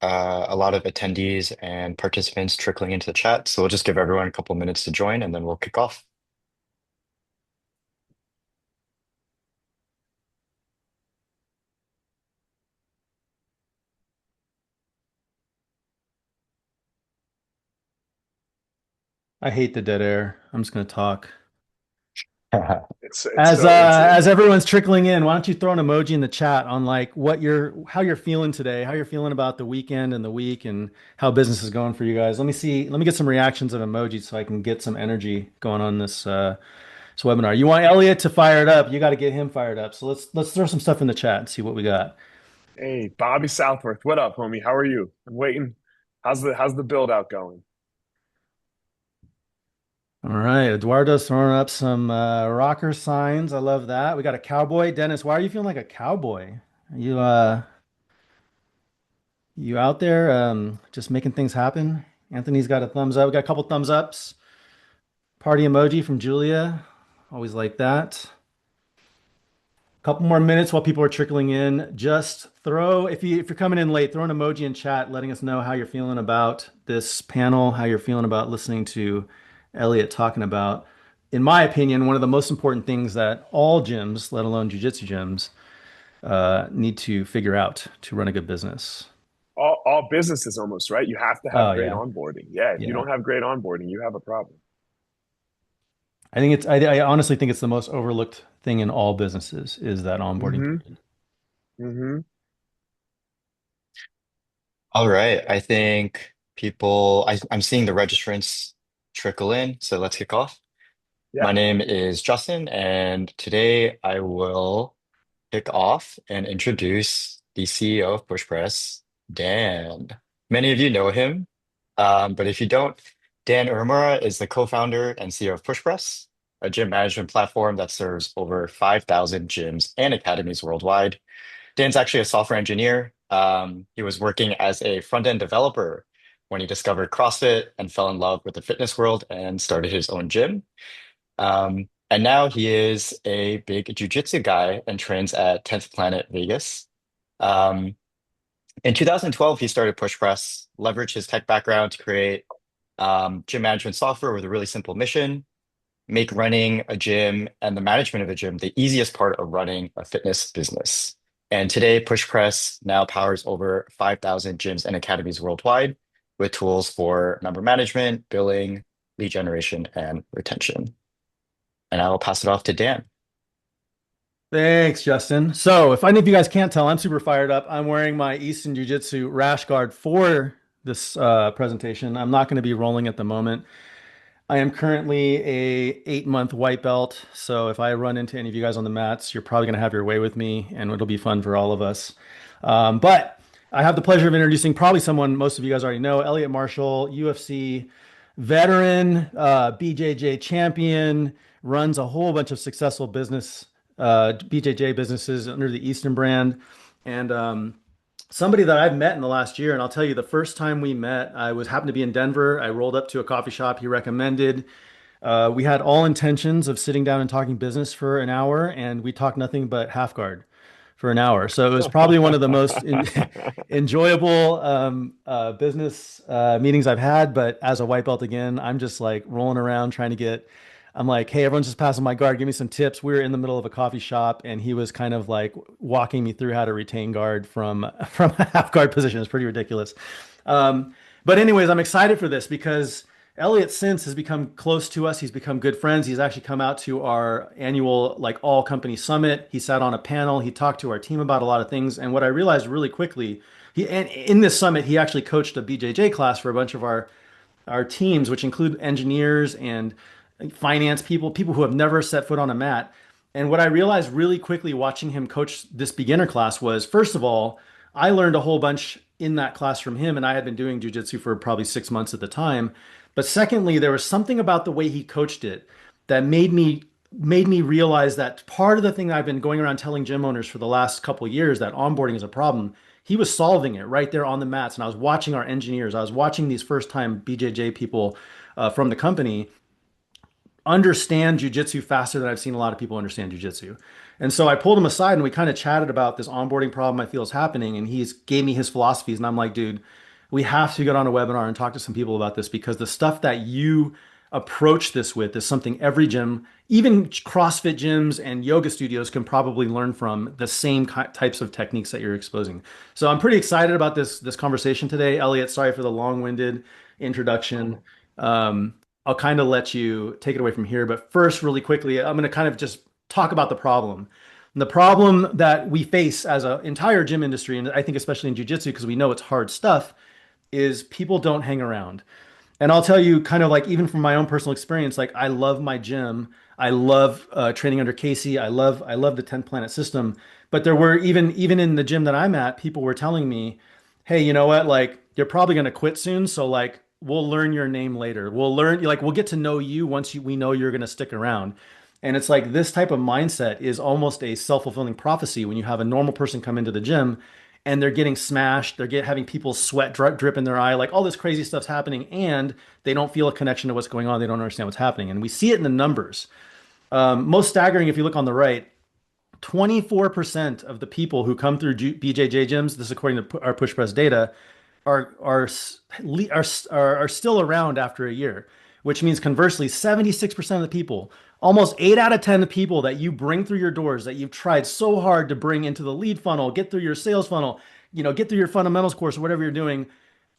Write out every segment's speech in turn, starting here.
a lot of attendees and participants trickling into the chat. So we'll just give everyone a couple minutes to join and then we'll kick off. I hate the dead air. I'm just gonna talk. It's As so it's uh as everyone's trickling in, why don't you throw an emoji in the chat on like how you're feeling today, how you're feeling about the weekend and the week and how business is going for you guys. Let me get some reactions of emojis so I can get some energy going on this webinar. You want Elliot to fire it up, you got to get him fired up. So let's throw some stuff in the chat and see what we got. Hey, Bobby Southworth, what up, homie? How are you? I'm waiting. How's the build out going? All right, Eduardo's throwing up some rocker signs. I love that. We got a cowboy. Dennis, why are you feeling like a cowboy? Are you out there just making things happen? Anthony's got a thumbs up. We got a couple thumbs ups. Party emoji from Julia. Always like that. Couple more minutes while people are trickling in. Just throw, if you're coming in late, throw an emoji in chat letting us know how you're feeling about this panel, how you're feeling about listening to Elliot talking about, in my opinion, one of the most important things that all gyms, let alone jiu-jitsu gyms, need to figure out to run a good business. All businesses almost, right? You have to have Oh great yeah. onboarding. Yeah, if you Yeah. don't have great onboarding, you have a problem. I honestly think it's the most overlooked thing in all businesses is that onboarding Mm-hmm. period. Mm-hmm. All right. I think I'm seeing the registrants trickle in. So let's kick off. Yeah. My name is Justin, and today I will kick off and introduce the CEO of PushPress, Dan. Many of you know him, but if you don't, Dan Uyemura is the co-founder and CEO of PushPress, a gym management platform that serves over 5,000 gyms and academies worldwide. Dan's actually a software engineer. He was working as a front-end developer when he discovered CrossFit and fell in love with the fitness world and started his own gym. And now he is a big jiu-jitsu guy and trains at 10th Planet Vegas. Um, in 2012, he started PushPress, leveraged his tech background to create gym management software with a really simple mission: make running a gym and the management of a gym the easiest part of running a fitness business. And today, PushPress now powers over 5,000 gyms and academies worldwide with tools for member management, billing, lead generation, and retention. And I will pass it off to Dan. Thanks, Justin. So, if any of you guys can't tell, I'm super fired up. I'm wearing my Easton Jiu-Jitsu rash guard for this presentation. I'm not going to be rolling at the moment. I am currently a 8-month white belt. So, if I run into any of you guys on the mats, you're probably going to have your way with me, and it'll be fun for all of us. But I have the pleasure of introducing probably someone most of you guys already know, Eliot Marshall, UFC veteran, BJJ champion, runs a whole bunch of successful BJJ businesses under the Easton brand, and somebody that I've met in the last year. And I'll tell you, the first time we met, I was happened to be in Denver. I rolled up to a coffee shop he recommended. We had all intentions of sitting down and talking business for an hour, and we talked nothing but half guard for an hour. So it was probably one of the most enjoyable business meetings I've had. But as a white belt again, I'm just like rolling around trying to get. I'm like, hey, everyone's just passing my guard. Give me some tips. We were in the middle of a coffee shop, and he was kind of like walking me through how to retain guard from a half guard position. It's pretty ridiculous. But anyways, I'm excited for this because Elliot since has become close to us. He's become good friends. He's actually come out to our annual like all company summit. He sat on a panel. He talked to our team about a lot of things. And what I realized really quickly, and in this summit, he actually coached a BJJ class for a bunch of our teams, which include engineers and finance people, people who have never set foot on a mat. And what I realized really quickly watching him coach this beginner class was, first of all, I learned a whole bunch in that class from him, and I had been doing jujitsu for probably 6 months at the time. But secondly, there was something about the way he coached it that made me realize that part of the thing I've been going around telling gym owners for the last couple of years that onboarding is a problem. He was solving it right there on the mats, and I was watching our engineers. I was watching these first-time BJJ people from the company understand jujitsu faster than I've seen a lot of people understand jujitsu. And so I pulled him aside and we kind of chatted about this onboarding problem I feel is happening. And he's gave me his philosophies. And I'm like, dude, we have to get on a webinar and talk to some people about this because the stuff that you approach this with is something every gym, even CrossFit gyms and yoga studios, can probably learn from the same types of techniques that you're exposing. So I'm pretty excited about this conversation today. Elliot, sorry for the long-winded introduction. Um, I'll kind of let you take it away from here, but first, really quickly, I'm going to kind of just talk about the problem. And the problem that we face as an entire gym industry, and I think especially in jiu-jitsu, because we know it's hard stuff, is people don't hang around. And I'll tell you, kind of like even from my own personal experience, like I love my gym. I love training under Casey. I love the 10 planet system. But there were even in the gym that I'm at, people were telling me, "Hey, you know what? Like you're probably going to quit soon, so like we'll learn your name later. We'll get to know you once we know you're going to stick around." And it's like this type of mindset is almost a self-fulfilling prophecy when you have a normal person come into the gym and they're getting smashed, having people's sweat drip in their eye, like all this crazy stuff's happening, and they don't feel a connection to what's going on. They don't understand what's happening, and we see it in the numbers. Most staggering, if you look on the right, 24% of the people who come through BJJ gyms, this is according to our push press data, are still around after a year, which means conversely, 76% of the people, almost 8 out of 10 of the people that you bring through your doors that you've tried so hard to bring into the lead funnel, get through your sales funnel, get through your fundamentals course or whatever you're doing,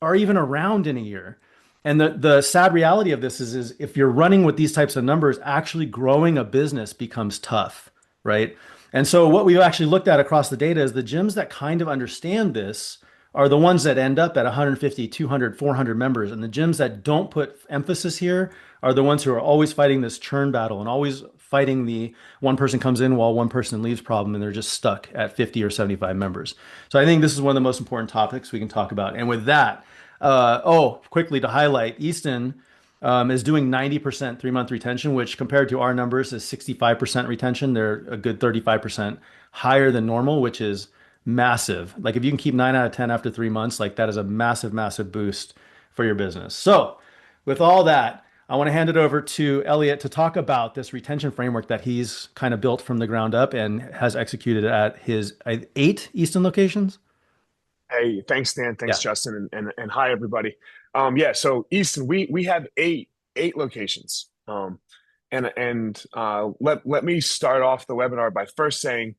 are even around in a year. And the sad reality of this is if you're running with these types of numbers, actually growing a business becomes tough, right? And so what we've actually looked at across the data is the gyms that kind of understand this are the ones that end up at 150, 200, 400 members. And the gyms that don't put emphasis here are the ones who are always fighting this churn battle and always fighting the one person comes in while one person leaves problem, and they're just stuck at 50 or 75 members. So I think this is one of the most important topics we can talk about. And with that, quickly to highlight, Easton is doing 90% 3-month retention, which compared to our numbers is 65% retention. They're a good 35% higher than normal, which is massive. Like if you can keep 9 out of 10 after 3 months, like that is a massive, massive boost for your business. So with all that, I want to hand it over to Elliot to talk about this retention framework that he's kind of built from the ground up and has executed at his 8 Easton locations. Hey, thanks, Dan. Thanks, Yeah. Justin, and hi everybody. Yeah, so Easton, we have eight locations. Let me start off the webinar by first saying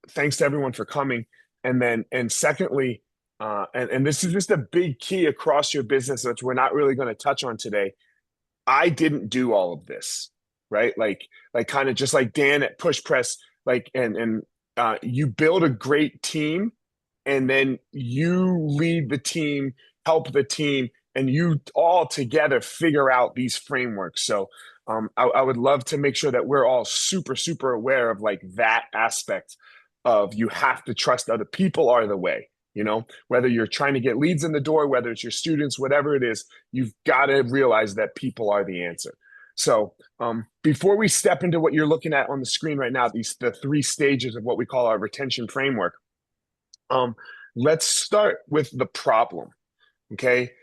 thanks to everyone for coming, and secondly, and this is just a big key across your business, which we're not really going to touch on today. I didn't do all of this, right? Like kind of just like Dan at Push Press, like and you build a great team and then you lead the team, help the team, and you all together figure out these frameworks. So I would love to make sure that we're all super, super aware of like that aspect of you have to trust other people are the way. Whether you're trying to get leads in the door, whether it's your students, whatever it is, you've got to realize that people are the answer. So before we step into what you're looking at on the screen right now, the 3 stages of what we call our retention framework, let's start with the problem. Okay.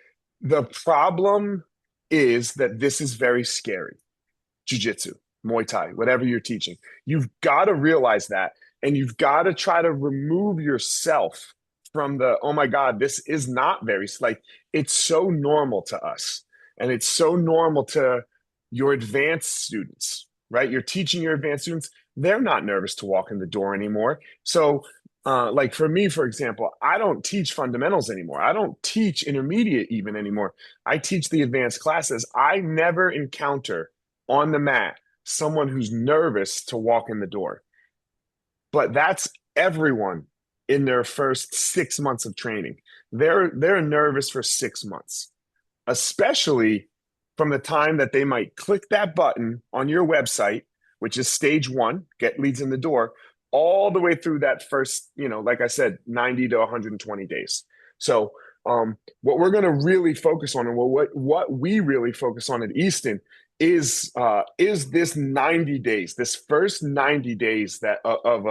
The problem is that this is very scary. Jiu-jitsu, Muay Thai, whatever you're teaching. You've got to realize that, and you've got to try to remove yourself from oh my God, this is not very, like, it's so normal to us. And it's so normal to your advanced students, right? You're teaching your advanced students. They're not nervous to walk in the door anymore. So like for me, for example, I don't teach fundamentals anymore. I don't teach intermediate even anymore. I teach the advanced classes. I never encounter on the mat someone who's nervous to walk in the door. But that's everyone in their first 6 months of training. They're nervous for 6 months, especially from the time that they might click that button on your website, which is stage 1, get leads in the door, all the way through that first, like I said, 90 to 120 days. So what we're going to really focus on, and what we really focus on at Easton is this 90 days, this first 90 days that of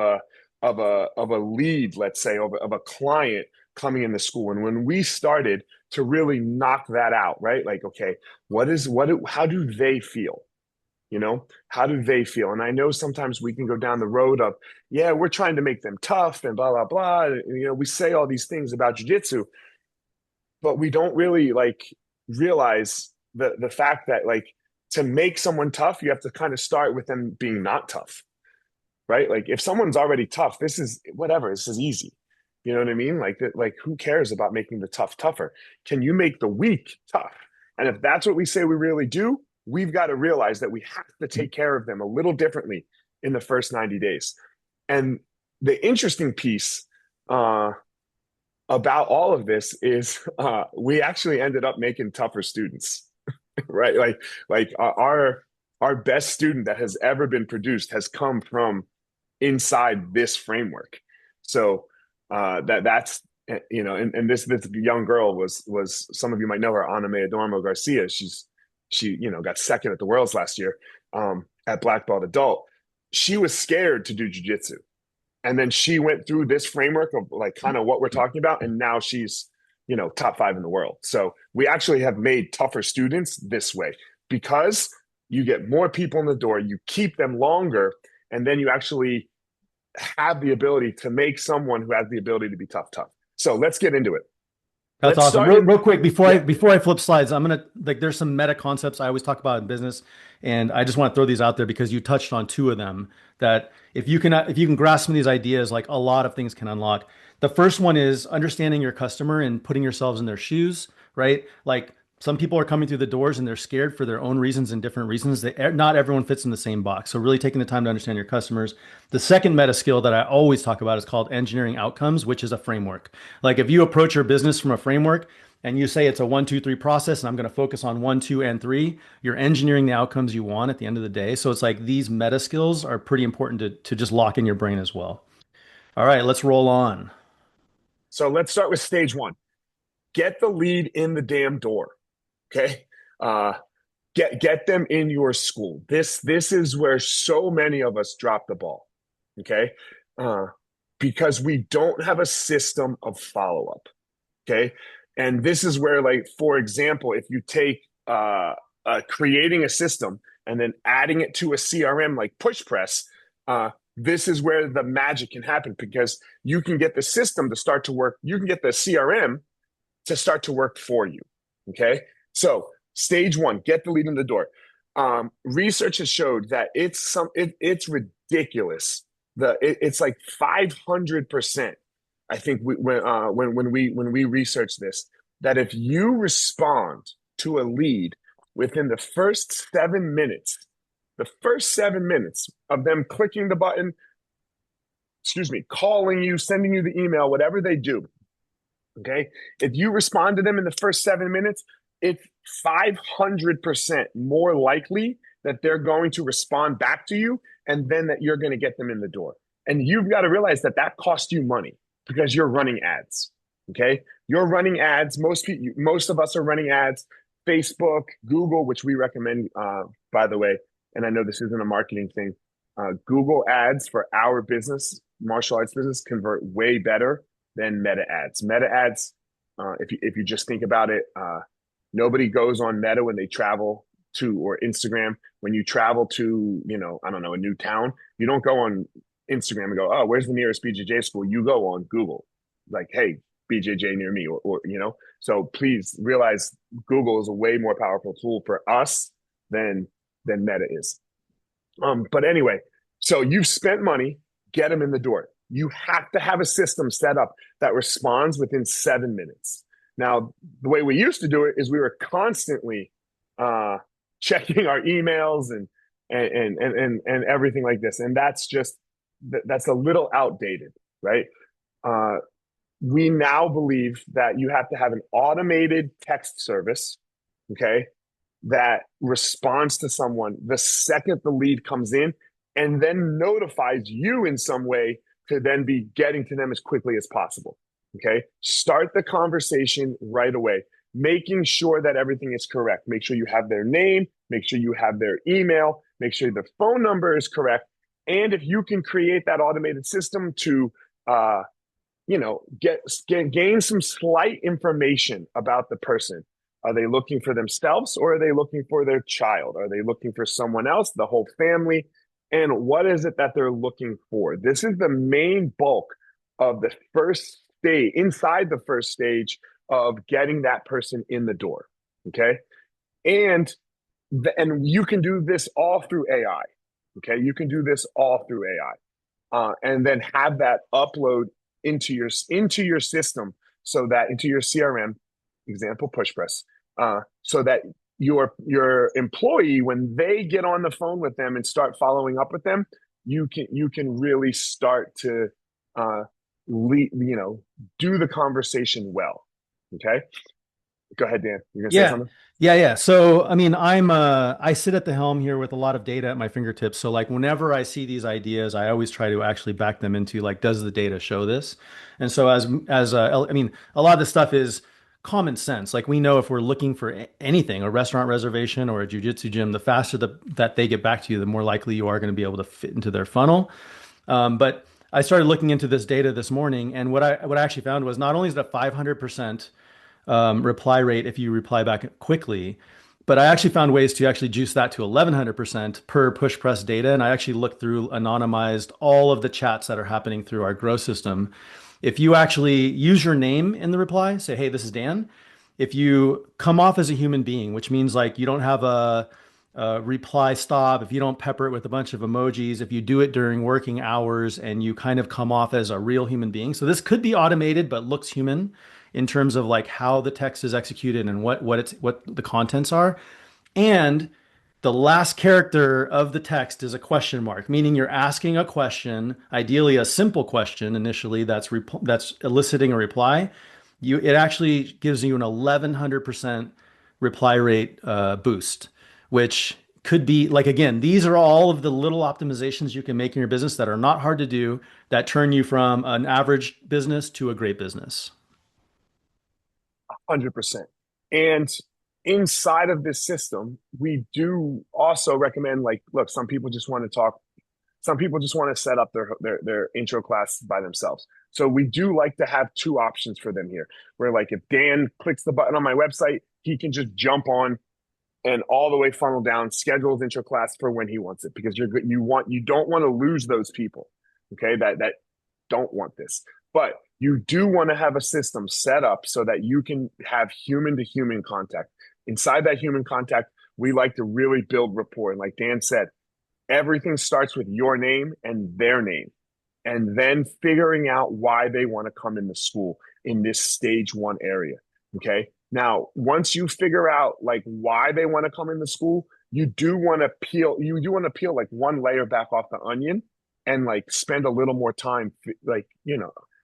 a lead, let's say, of a client coming in the school. And when we started to really knock that out, right? Like, okay, how do they feel? How do they feel? And I know sometimes we can go down the road of, yeah, we're trying to make them tough and blah, blah, blah. We say all these things about jiu-jitsu, but we don't really realize the fact that to make someone tough, you have to kind of start with them being not tough, right? Like if someone's already tough, this is whatever, this is easy. You know what I mean? Like who cares about making the tough tougher? Can you make the weak tough? And if that's what we say we really do, we've got to realize that we have to take care of them a little differently in the first 90 days. And the interesting piece about all of this is we actually ended up making tougher students, right? Like our best student that has ever been produced has come from inside this framework. So that's and this young girl was some of you might know her, Ana Adormo Garcia. She got second at the Worlds last year at black belt adult. She was scared to do jiu-jitsu. And then she went through this framework of kind of what we're talking about. And now she's, top 5 in the world. So we actually have made tougher students this way because you get more people in the door, you keep them longer, and then you actually have the ability to make someone who has the ability to be tough. So let's get into it. That's awesome. Real quick, before I flip slides, I'm gonna there's some meta concepts I always talk about in business, and I just want to throw these out there because you touched on 2 of them that if you can grasp some of these ideas, like a lot of things can unlock. The first one is understanding your customer and putting yourselves in their shoes, right? Like some people are coming through the doors and they're scared for their own reasons and different reasons. Not everyone fits in the same box. So really taking the time to understand your customers. The second meta skill that I always talk about is called engineering outcomes, which is a framework. Like if you approach your business from a framework and you say it's a 1, 2, 3 process, and I'm going to focus on 1, 2, and 3, you're engineering the outcomes you want at the end of the day. So it's like these meta skills are pretty important to just lock in your brain as well. All right, let's roll on. So let's start with stage 1. Get the lead in the damn door. Okay. Get them in your school. This is where so many of us drop the ball. Okay. Because we don't have a system of follow-up. Okay. And this is where, for example, if you take creating a system and then adding it to a CRM like PushPress, this is where the magic can happen because you can get the system to start to work. You can get the CRM to start to work for you. Okay. So stage 1, get the lead in the door. Research has showed that it's ridiculous. It's like 500%. I think when we research this, that if you respond to a lead within the first 7 minutes, of them clicking the button, calling you, sending you the email, whatever they do, okay, if you respond to them in the first 7 minutes, it's 500% more likely that they're going to respond back to you and then that you're going to get them in the door. And you've got to realize that costs you money because you're running ads. Okay. You're running ads. Most of us are running ads, Facebook, Google, which we recommend, by the way. And I know this isn't a marketing thing. Google ads for our business, martial arts business, convert way better than meta ads. Meta ads, if you just think about it, nobody goes on Meta when they travel to, or Instagram. When you travel to, I don't know, a new town, you don't go on Instagram and go, oh, where's the nearest BJJ school? You go on Google, like, hey, BJJ near me, or So please realize Google is a way more powerful tool for us than Meta is. But anyway, so you've spent money, get them in the door. You have to have a system set up that responds within 7 minutes. Now, the way we used to do it is we were constantly checking our emails and everything like this. And that's a little outdated, right? We now believe that you have to have an automated text service, okay, that responds to someone the second the lead comes in and then notifies you in some way to then be getting to them as quickly as possible. Okay. Start the conversation right away, making sure that everything is correct. Make sure you have their name, make sure you have their email, make sure the phone number is correct. And if you can create that automated system to, gain some slight information about the person, Are they looking for themselves, or are they looking for their child? Are they looking for someone else, the whole family? And what is it that they're looking for? This is the main bulk of the first stage, inside the first stage of getting that person in the door. Okay. And and you can do this all through AI. Okay. You can do this all through AI. And then have that upload into your system, so that into your CRM, example PushPress, so that your employee, when they get on the phone with them and start following up with them, you can really start to do the conversation well. Okay, go ahead, Dan. You're gonna say Yeah. something? Yeah. So, I mean, I sit at the helm here with a lot of data at my fingertips. So like whenever I see these ideas, I always try to actually back them into like, does the data show this? And so I mean, a lot of this stuff is common sense. Like we know if we're looking for anything, a restaurant reservation or a jiu-jitsu gym, the faster that they get back to you, the more likely you are going to be able to fit into their funnel. But I started looking into this data this morning, and what I actually found was not only is it a 500% reply rate if you reply back quickly. But I actually found ways to actually juice that to 1100% per push press data. And I actually looked through anonymized all of the chats that are happening through our Grow system. If you actually use your name in the reply, say, hey, this is Dan. If you come off as a human being, which means like you don't have a reply stop, if you don't pepper it with a bunch of emojis, if you do it during working hours and you kind of come off as a real human being. So this could be automated, but looks human in terms of like how the text is executed and what the contents are. And the last character of the text is a question mark, meaning you're asking a question, ideally a simple question initially that's eliciting a reply. It actually gives you an 1100% reply rate boost, which could be like, again, these are all of the little optimizations you can make in your business that are not hard to do, that turn you from an average business to a great business. 100%. And inside of this system, we do also recommend, like, look, some people just want to talk. Some people just want to set up their intro class by themselves. So we do like to have two options for them here, where like if Dan clicks the button on my website, he can just jump on and all the way funnel down, schedule his intro class for when he wants it, because you don't want to lose those people, okay, that don't want this. But you do want to have a system set up so that you can have human to human contact. Inside that human contact, we like to really build rapport. And like Dan said, everything starts with your name and their name, and then figuring out why they want to come into school in this stage one area. Okay. Now, once you figure out like why they want to come into school, you do want to peel like one layer back off the onion and like spend a little more time, like,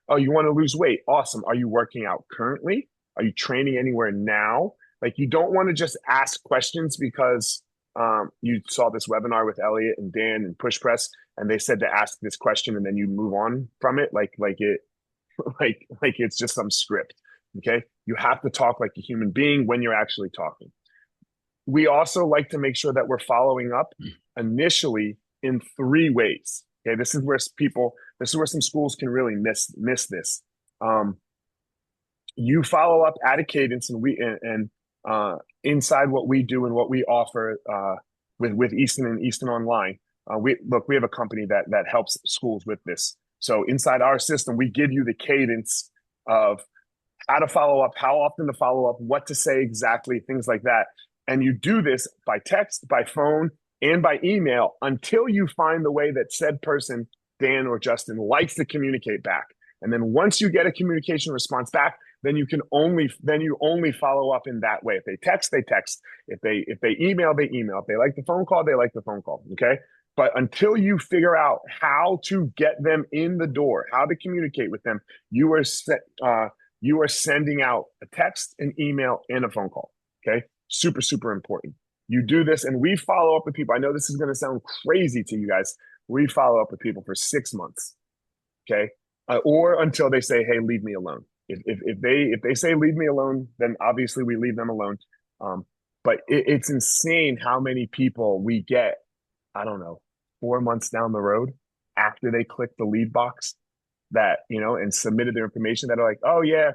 oh, you want to lose weight? Awesome. Are you working out currently? Are you training anywhere now? Like, you don't want to just ask questions because you saw this webinar with Eliot and Dan and PushPress, and they said to ask this question and then you move on from it like it's just some script. Okay, you have to talk like a human being when you're actually talking. We also like to make sure that we're following up initially in three ways. Okay, this is where some schools can really miss this. You follow up at a cadence, and inside what we do and what we offer with Easton and Easton Online. We have a company that helps schools with this. So inside our system, we give you the cadence of how to follow up, how often to follow up, what to say exactly, things like that. And you do this by text, by phone, and by email until you find the way that said person, Dan or Justin, likes to communicate back. And then once you get a communication response back, then you only follow up in that way. If they text, they text. If they email, they email. If they like the phone call, they like the phone call. Okay. But until you figure out how to get them in the door, how to communicate with them, you are sending out a text, an email, and a phone call. Okay. Super, super important. You do this, and we follow up with people. I know this is going to sound crazy to you guys. We follow up with people for 6 months. Okay. Or until they say, hey, leave me alone. If they say leave me alone, then obviously we leave them alone. But it's insane how many people we get, I don't know, 4 months down the road after they click the lead box and submitted their information, that are like, oh yeah,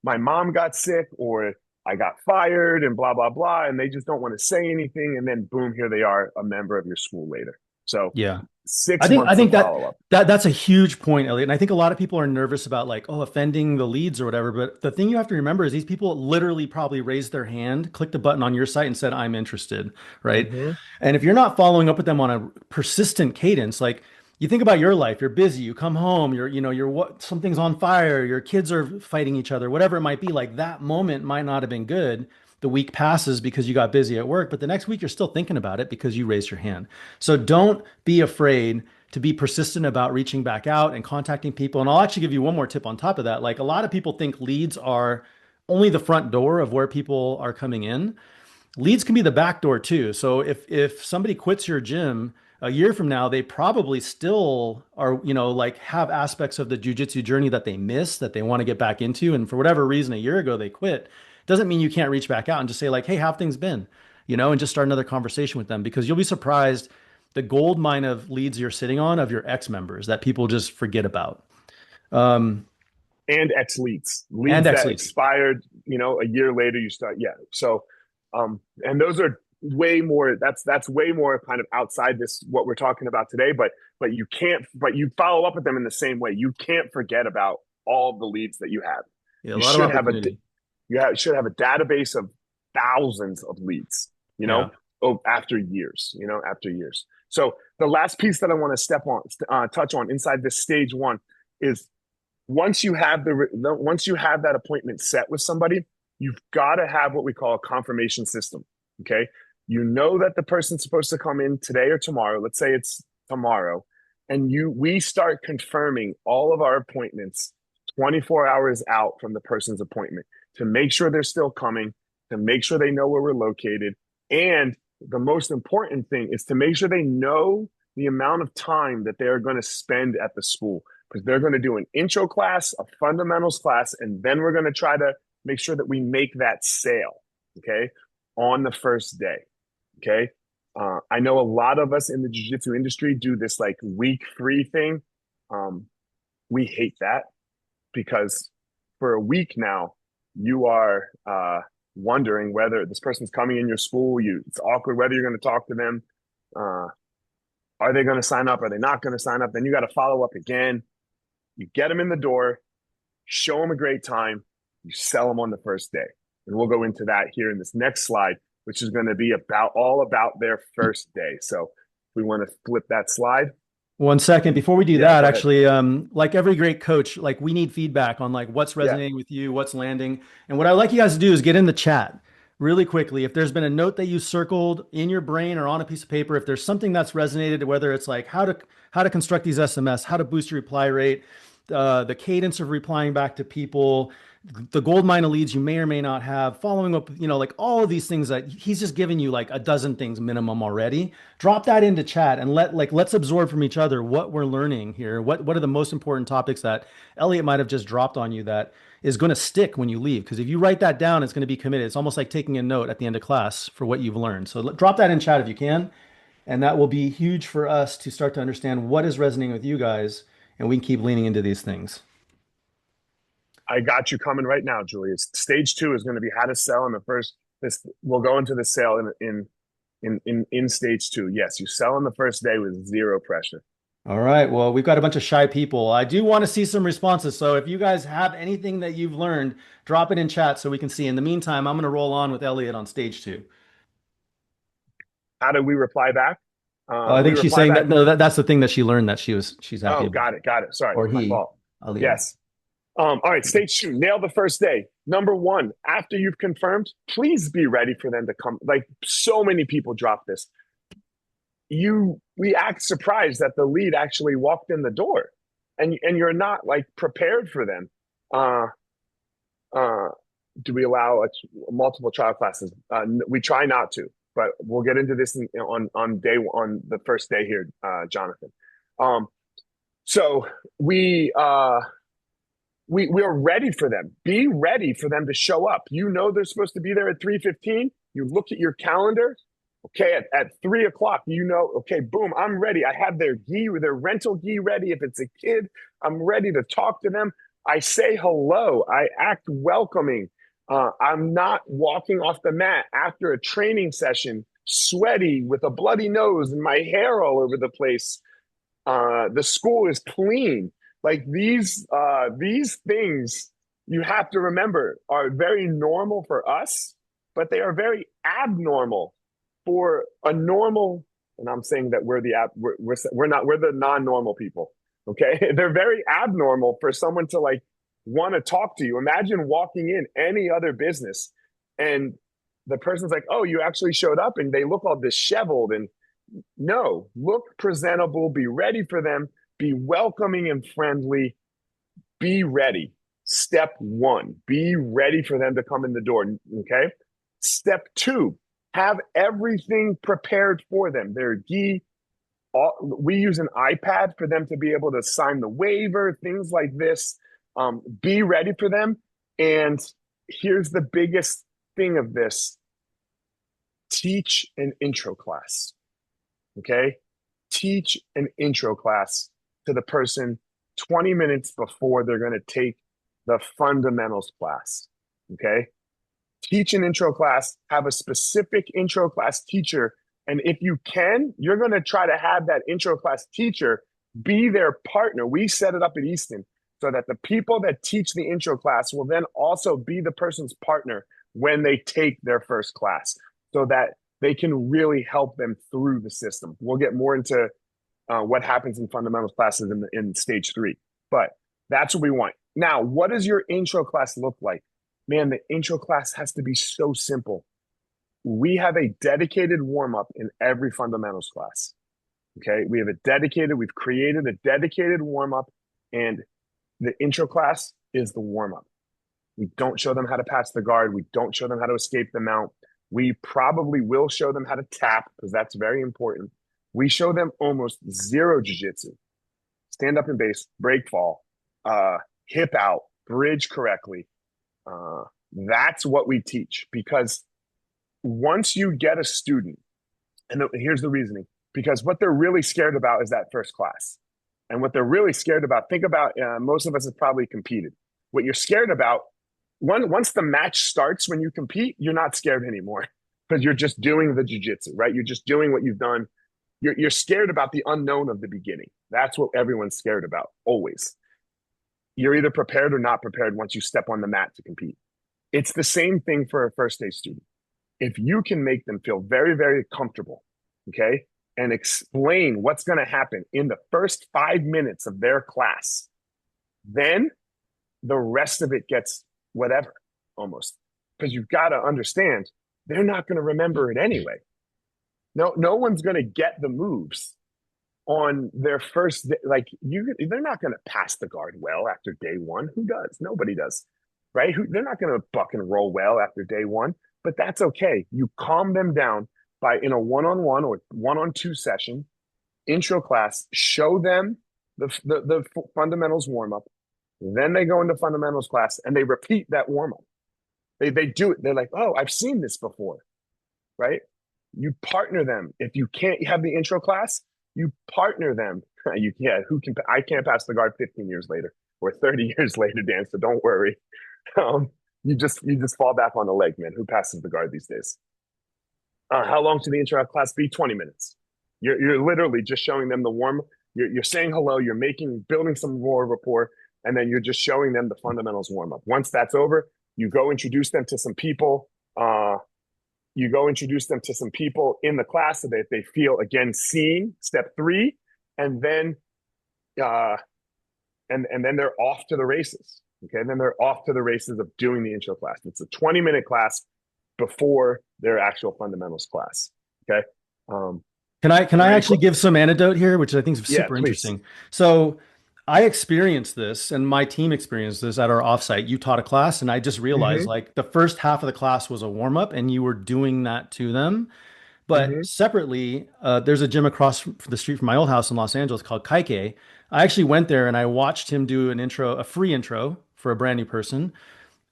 my mom got sick, or I got fired and blah, blah, blah. And they just don't want to say anything. And then boom, here they are, a member of your school later. So Yeah. I six think I months of think follow up. that's a huge point, Elliot. And I think a lot of people are nervous about like, oh, offending the leads or whatever. But the thing you have to remember is these people literally probably raised their hand, clicked a button on your site and said, I'm interested, right? Mm-hmm. And if you're not following up with them on a persistent cadence, like you think about your life, you're busy, you come home, you're what something's on fire, your kids are fighting each other, whatever it might be, like that moment might not have been good. The week passes because you got busy at work, but the next week you're still thinking about it because you raised your hand. So don't be afraid to be persistent about reaching back out and contacting people. And I'll actually give you one more tip on top of that. Like a lot of people think leads are only the front door of where people are coming in. Leads can be the back door too. So if somebody quits your gym a year from now, they probably still are, like have aspects of the jujitsu journey that they miss that they want to get back into. And for whatever reason, a year ago they quit. Doesn't mean you can't reach back out and just say like, hey, how have things been? And just start another conversation with them because you'll be surprised the gold mine of leads you're sitting on of your ex members that people just forget about. Um, And ex leads, and leads ex that leads. expired, a year later you start. Yeah. So, and those are way more, that's way more kind of outside this, what we're talking about today, but you follow up with them in the same way. You can't forget about all the leads that you have. Yeah, a You lot of should have opportunity. should have a database of thousands of leads, Yeah. after years, after years. So the last piece that I want to touch on inside this stage one is once you have once you have that appointment set with somebody, you've got to have what we call a confirmation system. Okay. You know that the person's supposed to come in today or tomorrow. Let's say it's tomorrow. And we start confirming all of our appointments 24 hours out from the person's appointment to make sure they're still coming, to make sure they know where we're located. And the most important thing is to make sure they know the amount of time that they are going to spend at the school because they're going to do an intro class, a fundamentals class, and then we're going to try to make sure that we make that sale, okay, on the first day, okay? I know a lot of us in the jiu-jitsu industry do this like week 3 thing. We hate that because for a week now, you are wondering whether this person's coming in your school. It's awkward whether you're going to talk to them. Are they going to sign up? Are they not going to sign up? Then you got to follow up again. You get them in the door, show them a great time, you sell them on the first day. And we'll go into that here in this next slide, which is going to be all about their first day. So we want to flip that slide. 1 second before we do Yeah, that, go ahead. actually, like every great coach, like we need feedback on like what's Yeah, resonating with you, what's landing. And what I like you guys to do is get in the chat really quickly. If there's been a note that you circled in your brain or on a piece of paper, if there's something that's resonated, whether it's like how to construct these SMS, how to boost your reply rate, the cadence of replying back to people, the gold mine of leads you may or may not have, following up, like all of these things that he's just given you like a dozen things minimum already. Drop that into chat and let's absorb from each other what we're learning here. What are the most important topics that Elliot might have just dropped on you that is going to stick when you leave? Because if you write that down, it's going to be committed. It's almost like taking a note at the end of class for what you've learned. So drop that in chat if you can. And that will be huge for us to start to understand what is resonating with you guys. And we can keep leaning into these things. I got you coming right now, Julius. Stage 2 is going to be how to sell in the first. We'll go into the sale in stage 2. Yes, you sell on the first day with zero pressure. All right. Well, we've got a bunch of shy people. I do want to see some responses. So if you guys have anything that you've learned, drop it in chat so we can see. In the meantime, I'm going to roll on with Elliot on stage 2. How do we reply back? Oh, I We think she's reply saying back. that no, that's the thing that she learned that she's happy Oh, about. got it. Sorry, Or my he, fault. Elliot. Yes. All right, stage 2, nail the first day. Number 1, after you've confirmed, please be ready for them to come. Like so many people drop this. We act surprised that the lead actually walked in the door, and you're not like prepared for them. Do we allow multiple trial classes? We try not to, but we'll get into this on the first day here, Jonathan. So we are ready for them. Be ready for them to show up. They're supposed to be there at 3:15. You look at your calendar. Okay, at 3:00, okay, boom, I'm ready. I have their rental gi ready. If it's a kid, I'm ready to talk to them. I say hello. I act welcoming. I'm not walking off the mat after a training session, sweaty with a bloody nose and my hair all over the place. The school is clean. Like these things you have to remember are very normal for us, but they are very abnormal for a normal. And I'm saying that we're not, we're the non-normal people. Okay, they're very abnormal for someone to like want to talk to you. Imagine walking in any other business and the person's like, "Oh, you actually showed up," and they look all disheveled and no, look presentable, be ready for them, be welcoming and friendly, be ready. Step one, be ready for them to come in the door. Okay. Step two, have everything prepared for them. Their gi. We use an iPad for them to be able to sign the waiver, things like this. Be ready for them. And here's the biggest thing of this: teach an intro class. Okay. Teach an intro class to the person 20 minutes before they're going to take the fundamentals class. Okay. Teach an intro class, have a specific intro class teacher. And if you can, you're going to try to have that intro class teacher be their partner. We set it up at Easton so that the people that teach the intro class will then also be the person's partner when they take their first class, so that they can really help them through the system. We'll get more into what happens in fundamentals classes in stage 3, but that's what we want. Now, what does your intro class look like? Man, the intro class has to be so simple. We have a dedicated warm-up in every fundamentals class. Okay, we've created a dedicated warm-up, and the intro class is the warm-up. We don't show them how to pass the guard. We don't show them how to escape the mount. We probably will show them how to tap, because that's very important. We show them almost zero jiu-jitsu. Stand up and base, break fall, hip out, bridge correctly. That's what we teach, because once you get a student, and here's the reasoning, because what they're really scared about is that first class. And what they're really scared about, think about, most of us have probably competed. What you're scared about, once the match starts, when you compete, you're not scared anymore, because you're just doing the jiu-jitsu, right? You're just doing what you've done. You're scared about the unknown of the beginning. That's what everyone's scared about, always. You're either prepared or not prepared once you step on the mat to compete. It's the same thing for a first day student. If you can make them feel very, very comfortable, okay, and explain what's going to happen in the first 5 minutes of their class, then the rest of it gets whatever, almost. Because you've got to understand, they're not going to remember it anyway. No one's going to get the moves on their first day. Like, they're not going to pass the guard well after day one. Who does? Nobody does, right? They're not going to buck and roll well after day one, but that's okay. You calm them down in a one-on-one or one-on-two session, intro class, show them the fundamentals warm-up. Then they go into fundamentals class and they repeat that warm-up. They do it. They're like, "Oh, I've seen this before," right? You partner them. If you can't have the intro class, you partner them. I can't pass the guard 15 years later or 30 years later, Dan, so don't worry. You just fall back on the leg, man. Who passes the guard these days? How long should the intro class be? 20 minutes. You're literally just showing them the warm. You're saying hello. You're building some more rapport, and then you're just showing them the fundamentals warm up. Once that's over, you go introduce them to some people. In the class so that they feel, again, seen. Step 3, and then and then they're off to the races. Okay, and then they're off to the races of doing the intro class. It's a 20-minute class before their actual fundamentals class. Okay. Can I actually give some anecdote here, which I think is super please. interesting? So I experienced this, and my team experienced this at our offsite. You taught a class, and I just realized like the first half of the class was a warm up, and you were doing that to them. But separately, there's a gym across the street from my old house in Los Angeles called Kaike. I actually went there and I watched him do a free intro for a brand new person.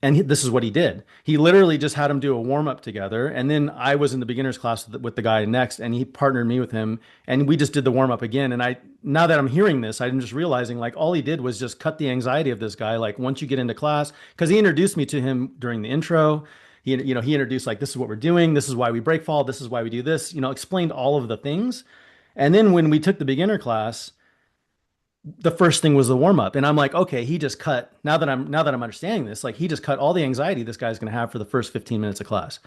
And this is what he did. He literally just had him do a warm up together. And then I was in the beginner's class with the guy next, and he partnered me with him. And we just did the warm up again. And now that I'm hearing this, I'm just realizing like all he did was just cut the anxiety of this guy. Like once you get into class, because he introduced me to him during the intro. He introduced like, this is what we're doing. This is why we break fall. This is why we do this, explained all of the things. And then when we took the beginner class, the first thing was the warm up, and I'm like, okay, he just cut. Now that I'm understanding this, like he just cut all the anxiety this guy's going to have for the first 15 minutes of class.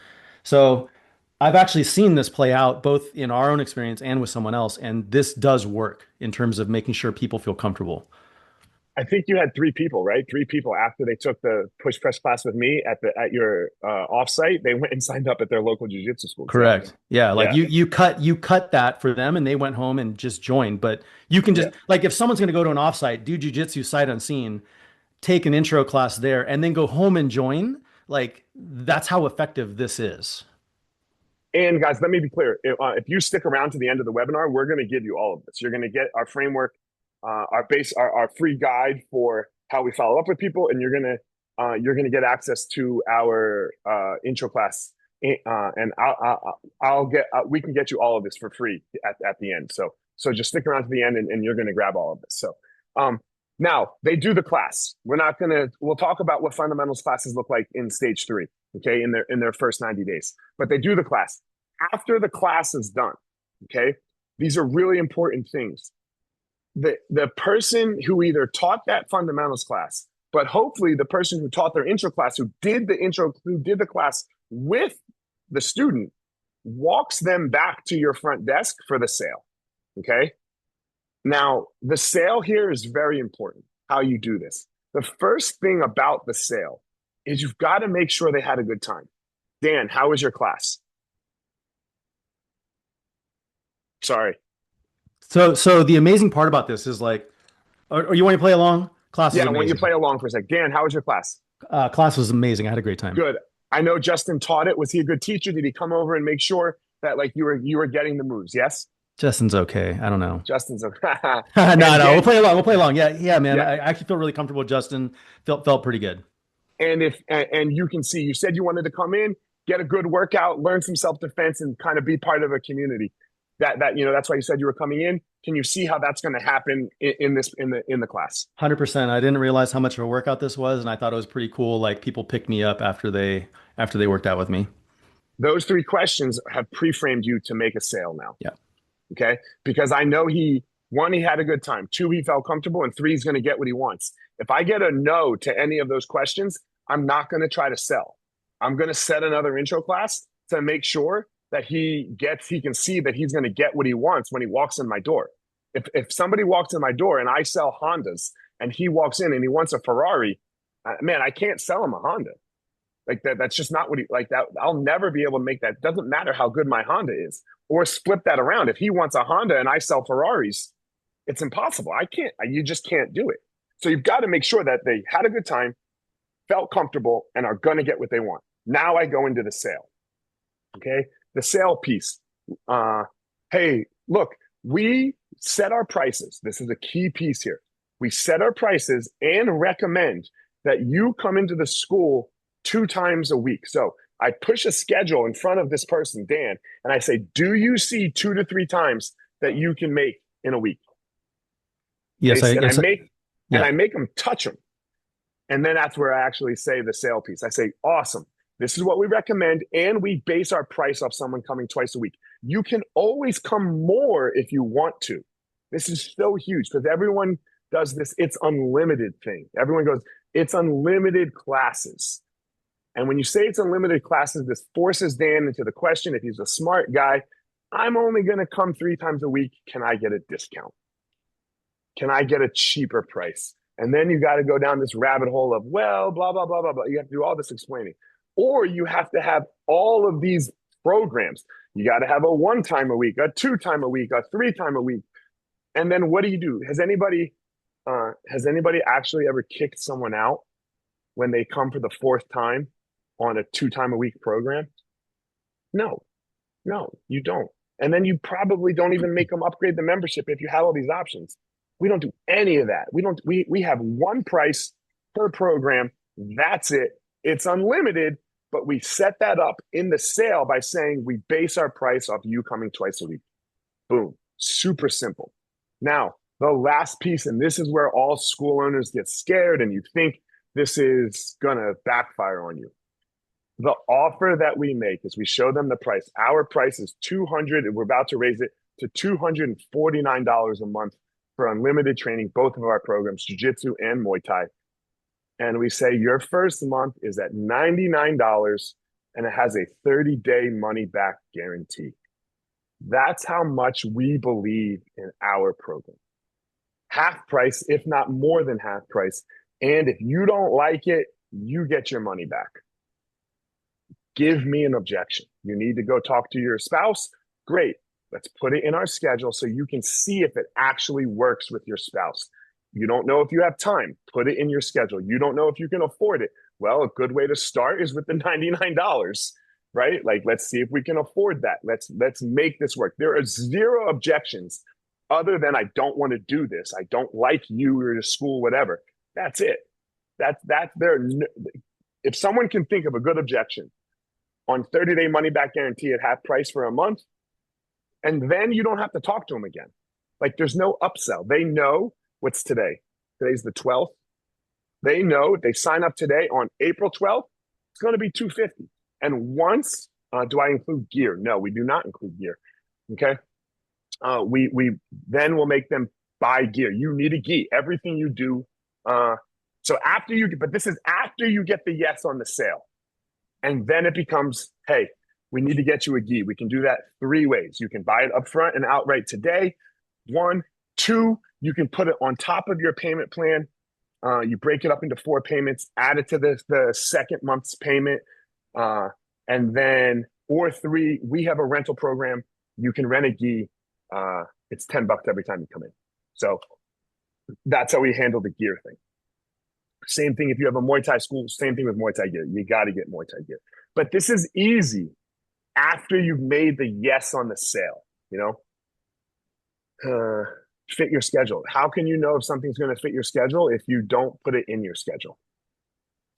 So I've actually seen this play out both in our own experience and with someone else, and this does work in terms of making sure people feel comfortable. I think you had three people, right? Three people after they took the push press class with me at your offsite, they went and signed up at their local jiu-jitsu school. Correct. Yeah, like Yeah. you cut that for them and they went home and just joined. But you can just Yeah. like if someone's going to go to an offsite, do jujitsu sight unseen, take an intro class there, and then go home and join, like that's how effective this is. And guys, let me be clear. If you stick around to the end of the webinar, we're going to give you all of this. You're going to get our framework, our free guide for how we follow up with people, and you're gonna get access to our intro class. And I'll get we can get you all of this for free at the end. So just stick around to the end, and you're going to grab all of this. So now they do the class. We'll talk about what fundamentals classes look like in stage 3. Okay, in their first 90 days. But they do the class. After the class is done, okay, these are really important things. The person who either taught that fundamentals class, but hopefully the person who taught their intro class, who did the class with the student, walks them back to your front desk for the sale. Okay. Now, the sale here is very important, how you do this. The first thing about the sale is you've got to make sure they had a good time. Dan, how was your class? Sorry. So the amazing part about this is like, or you want to play along? Class is Yeah, I want you to amazing. play along for a sec. Dan, how was your class? Class was amazing. I had a great time. Good. I know Justin taught it. Was he a good teacher? Did he come over and make sure that like you were getting the moves? Yes? Justin's okay. I don't know. Justin's okay. No, And no, we'll Dan, play along. We'll play along. Yeah, yeah, man. yeah. I actually feel really comfortable with Justin. Felt pretty good. And you can see, you said you wanted to come in, get a good workout, learn some self-defense, and kind of be part of a community. That's why you said you were coming in. Can you see how that's going to happen in the class? 100%. I didn't realize how much of a workout this was, and I thought it was pretty cool. Like people picked me up after they worked out with me. Those 3 questions have pre-framed you to make a sale now. Yeah. Okay. Because I know he had a good time. 2, he felt comfortable, and 3, he's going to get what he wants. If I get a no to any of those questions, I'm not going to try to sell. I'm going to set another intro class to make sure that he can see that he's going to get what he wants when he walks in my door. If somebody walks in my door and I sell Hondas and he walks in and he wants a Ferrari, man, I can't sell him a Honda. Like that's just not what he like that. I'll never be able to make that. Doesn't matter how good my Honda is. Or flip that around. If he wants a Honda and I sell Ferraris, it's impossible. You just can't do it. So you've got to make sure that they had a good time, felt comfortable, and are going to get what they want. Now I go into the sale. Okay. The sale piece. Hey, look, we set our prices. This is a key piece here. We set our prices and recommend that you come into the school 2 times a week. So I push a schedule in front of this person, Dan, and I say, do you see 2 to 3 times that you can make in a week? Yes, And I yeah. make them touch them. And then that's where I actually say the sale piece. I say, awesome. This is what we recommend. And we base our price off someone coming twice a week. You can always come more if you want to. This is so huge because everyone does this. It's unlimited thing. Everyone goes, it's unlimited classes. And when you say it's unlimited classes, this forces Dan into the question, if he's a smart guy, I'm only going to come 3 times a week. Can I get a discount? Can I get a cheaper price? And then you got to go down this rabbit hole of, well, blah, blah, blah, blah, blah. You have to do all this explaining. Or you have to have all of these programs. You got to have a 1 time a week, a 2 time a week, a 3 time a week. And then what do? Has anybody actually ever kicked someone out when they come for the 4th time on a 2 time a week program? No, you don't. And then you probably don't even make them upgrade the membership if you have all these options. We don't do any of that. We have one price per program. That's it. It's unlimited, but we set that up in the sale by saying we base our price off you coming twice a week. Boom. Super simple. Now, the last piece, and this is where all school owners get scared and you think this is going to backfire on you. The offer that we make is we show them the price. Our price is $200, and we're about to raise it to $249 a month for unlimited training, both of our programs, jiu-jitsu and Muay Thai. And we say your first month is at $99 and it has a 30-day money back guarantee. That's how much we believe in our program. Half price, if not more than half price. And if you don't like it, you get your money back. Give me an objection. You need to go talk to your spouse? Great. Let's put it in our schedule so you can see if it actually works with your spouse. You don't know if you have time, put it in your schedule. You don't know if you can afford it. Well, a good way to start is with the $99, right? Like, let's see if we can afford that. Let's make this work. There are zero objections other than I don't want to do this. I don't like you or your school, whatever. That's it. That's there. If someone can think of a good objection on 30-day money back guarantee at half price for a month, and then you don't have to talk to them again. Like, there's no upsell. They know what's today. Today's the 12th. They know if they sign up today on April 12th, it's going to be $250. And once, do I include gear? No, we do not include gear. Okay. We then will make them buy gear. You need a gi. Everything you do. So after you, but this is after you get the yes on the sale. And then it becomes, hey, we need to get you a gi. We can do that 3 ways. You can buy it upfront and outright today. 1, 2, you can put it on top of your payment plan. You break it up into 4 payments, add it to the second month's payment. And then, or 3, we have a rental program. You can rent a gi. It's $10 every time you come in. So that's how we handle the gear thing. Same thing if you have a Muay Thai school, same thing with Muay Thai gear. You got to get Muay Thai gear. But this is easy after you've made the yes on the sale, you know? Fit your schedule. How can you know if something's going to fit your schedule if you don't put it in your schedule?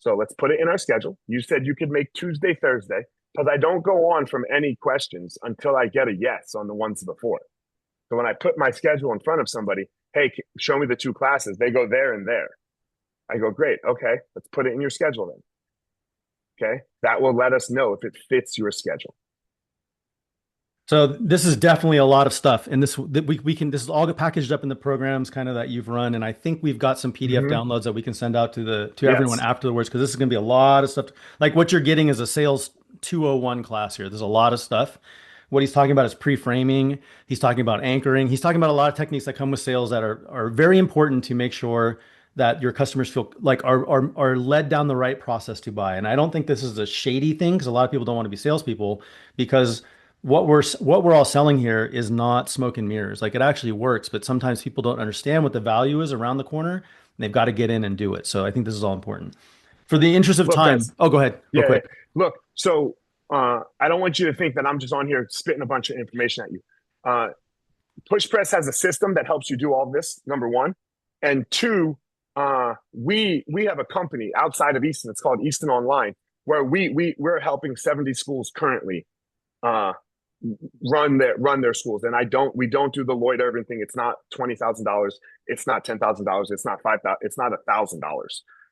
So let's put it in our schedule. You said you could make Tuesday, Thursday, because I don't go on from any questions until I get a yes on the ones before. So when I put my schedule in front of somebody, hey, show me the 2 classes, they go there and there. I go, great. Okay, let's put it in your schedule then. Okay, that will let us know if it fits your schedule. So this is definitely a lot of stuff, and this is all packaged up in the programs kind of that you've run, and I think we've got some PDF downloads that we can send out to everyone afterwards, because this is going to be a lot of stuff. Like, what you're getting is a sales 201 class here. There's a lot of stuff. What he's talking about is pre-framing. He's talking about anchoring. He's talking about a lot of techniques that come with sales that are very important to make sure that your customers feel like are led down the right process to buy. And I don't think this is a shady thing, because a lot of people don't want to be salespeople, because what we're all selling here is not smoke and mirrors. Like, it actually works, but sometimes people don't understand what the value is around the corner, and they've got to get in and do it. So I think this is all important. For the interest of time, go ahead. Real quick. Look, so I don't want you to think that I'm just on here spitting a bunch of information at you. PushPress has a system that helps you do all this, number 1. And 2, we have a company outside of Easton. It's called Easton Online, where we're helping 70 schools currently run their schools. And we don't do the Lloyd Irvin thing. It's not $20,000. It's not $10,000. It's not $5,000. It's not $1,000.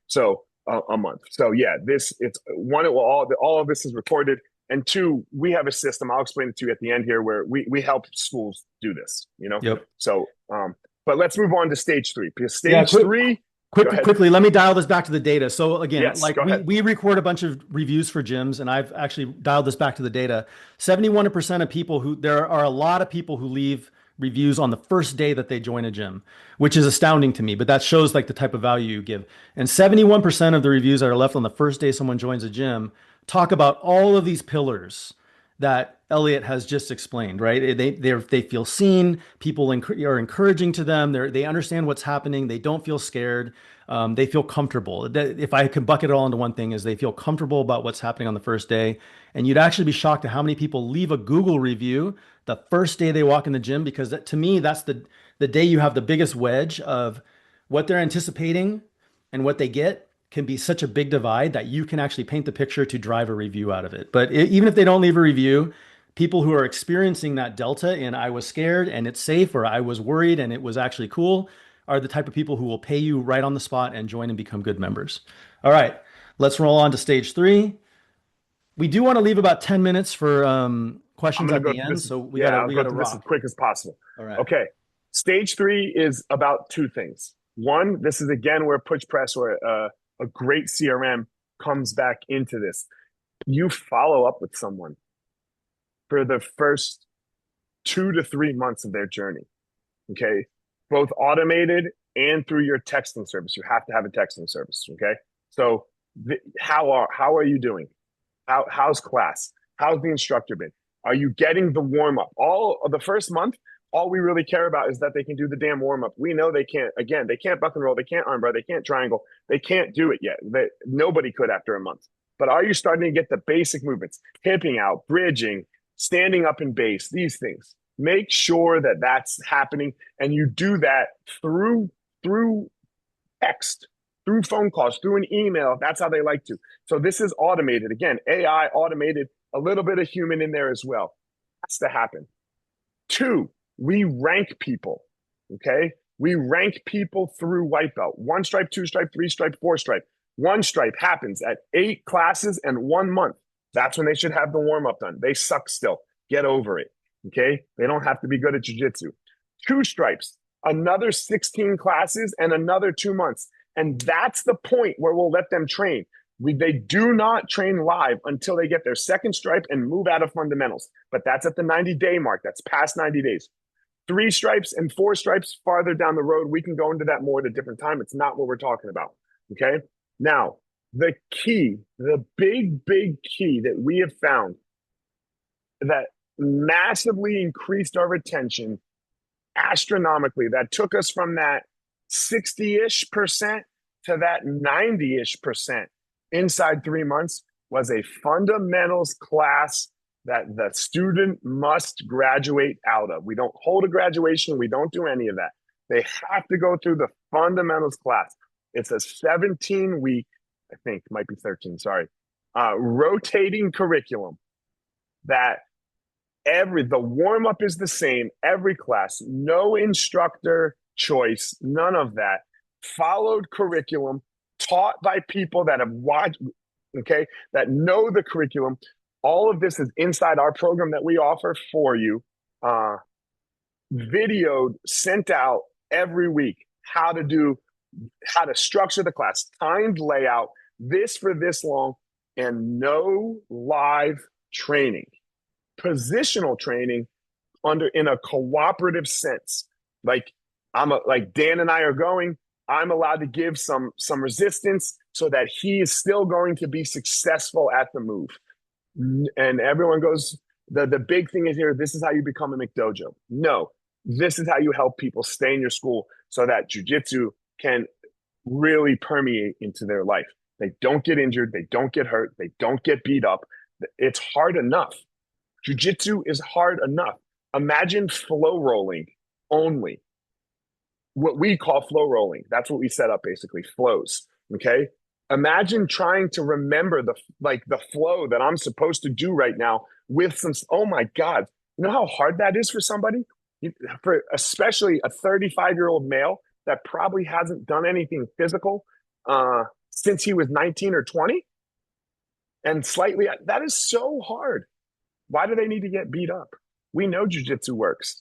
So a month. So yeah, it's one. All of this is recorded. And 2, we have a system. I'll explain it to you at the end here, where we help schools do this. You know. Yep. So but let's move on to stage 3, because stage 3. Quickly, let me dial this back to the data. So again, yes, we record a bunch of reviews for gyms, and I've actually dialed this back to the data. 71% of people there are a lot of people who leave reviews on the first day that they join a gym, which is astounding to me, but that shows like the type of value you give. And 71% of the reviews that are left on the first day someone joins a gym talk about all of these pillars that Eliot has just explained, right? They feel seen. People are encouraging to them. They understand what's happening. They don't feel scared. They feel comfortable. If I could bucket it all into one thing, is they feel comfortable about what's happening on the first day. And you'd actually be shocked at how many people leave a Google review the first day they walk in the gym, because to me, that's the day you have the biggest wedge of what they're anticipating and what they get. can be such a big divide that you can actually paint the picture to drive a review out of it. But even if they don't leave a review, people who are experiencing that delta in I was scared and it's safe, or I was worried and it was actually cool, are the type of people who will pay you right on the spot and join and become good members. All right, let's roll on to stage 3. We do want to leave about 10 minutes for I'm questions going to at go the through end, this. so we Yeah, gotta I'll we go gotta through this as rock. quick as possible. All right. Okay. Stage 3 is about 2 things. One, this is again where PushPress or a great CRM comes back into this. You follow up with someone for the first 2 to 3 months of their journey. Okay. Both automated and through your texting service. You have to have a texting service. Okay. So how are you doing? How's class? How's the instructor been? Are you getting the warm up? All of the first month, all we really care about is that they can do the damn warm up. We know they can't. Again, they can't buck and roll. They can't armbar. They can't triangle. They can't do it yet. Nobody could after a month. But are you starting to get the basic movements? Hipping out, bridging, standing up in base, these things. Make sure that that's happening, and you do that through text, through phone calls, through an email. That's how they like to. So this is automated. Again, AI automated, a little bit of human in there as well. Has to happen. 2, we rank people. Okay. We rank people through white belt. 1 stripe, 2 stripe, 3 stripe, 4 stripe. 1 stripe happens at 8 classes and 1 month. That's when they should have the warm up done. They suck still. Get over it. Okay. They don't have to be good at jiu-jitsu. 2 stripes, another 16 classes and another 2 months. And that's the point where we'll let them train. They do not train live until they get their 2nd stripe and move out of fundamentals. But that's at the 90-day mark. That's past 90 days. 3 stripes and 4 stripes farther down the road. We can go into that more at a different time. It's not what we're talking about. Okay. Now, the key, the big key that we have found that massively increased our retention astronomically, that took us from that 60-ish% to that 90-ish% inside 3 months, was a fundamentals class that the student must graduate out of. We don't hold a graduation. We don't do any of that. They have to go through the fundamentals class. It's a 17-week, I think, might be 13, sorry, rotating curriculum that the warm-up is the same every class, no instructor choice, none of that. Followed curriculum, taught by people that have watched, okay, that know the curriculum. All of this is inside our program that we offer for you, videoed, sent out every week, how to structure the class, timed layout, this for this long, and no live training. Positional training in a cooperative sense. Like Dan and I are going, I'm allowed to give some resistance so that he is still going to be successful at the move. And everyone goes, the big thing is here, this is how you become a McDojo. No, this is how you help people stay in your school so that jiu-jitsu can really permeate into their life. They don't get injured. They don't get hurt. They don't get beat up. It's hard enough. Jiu-jitsu is hard enough. Imagine flow rolling only. What we call flow rolling. That's what we set up, basically, flows. Okay. Imagine trying to remember the flow that I'm supposed to do right now with some, oh my God. You know how hard that is for somebody? For especially a 35-year-old male that probably hasn't done anything physical since he was 19 or 20. And that is so hard. Why do they need to get beat up? We know jiu-jitsu works.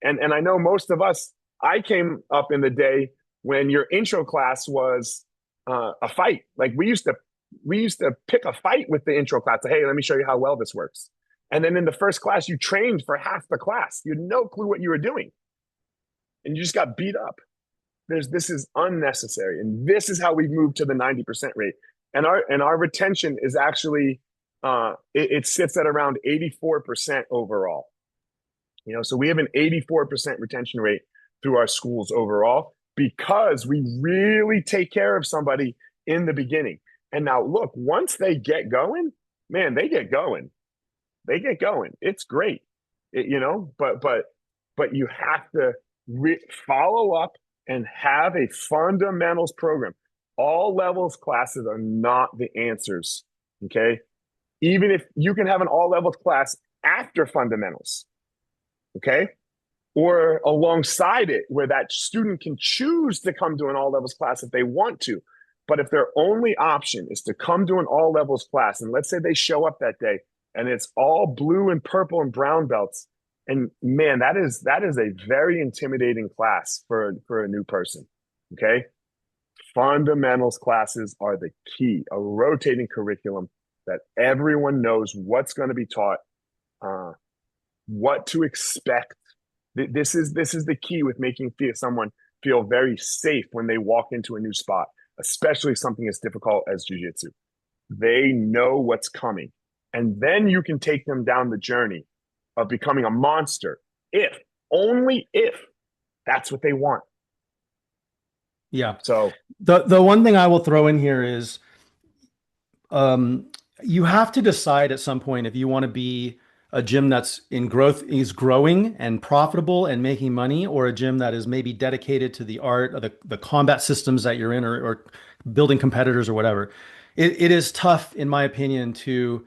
And I know most of us, I came up in the day when your intro class was a fight. Like we used to pick a fight with the intro class. Hey, let me show you how well this works. And then in the first class, you trained for half the class. You had no clue what you were doing. And you just got beat up. This is unnecessary. And this is how we moved to the 90% rate. And our retention is actually, it sits at around 84% overall. You know, so we have an 84% retention rate through our schools overall because we really take care of somebody in the beginning. And now look, once they get going, man, they get going. They get going. It's great, but you have to follow up and have a fundamentals program. All levels classes are not the answers. Okay. Even if you can have an all levels class after fundamentals. Okay. Or alongside it, where that student can choose to come to an all levels class if they want to. But if their only option is to come to an all levels class, and let's say they show up that day and it's all blue and purple and brown belts, and man, that is a very intimidating class for a new person. Okay. Fundamentals classes are the key, a rotating curriculum that everyone knows what's going to be taught, uh, what to expect. This is the key with making someone feel very safe when they walk into a new spot, especially something as difficult as jiu-jitsu. They know what's coming. And then you can take them down the journey of becoming a monster if, only if, that's what they want. Yeah. So The one thing I will throw in here is you have to decide at some point if you want to be a gym that's in growth, is growing and profitable and making money, or a gym that is maybe dedicated to the art or the combat systems that you're in, or building competitors or whatever. It is tough, in my opinion, to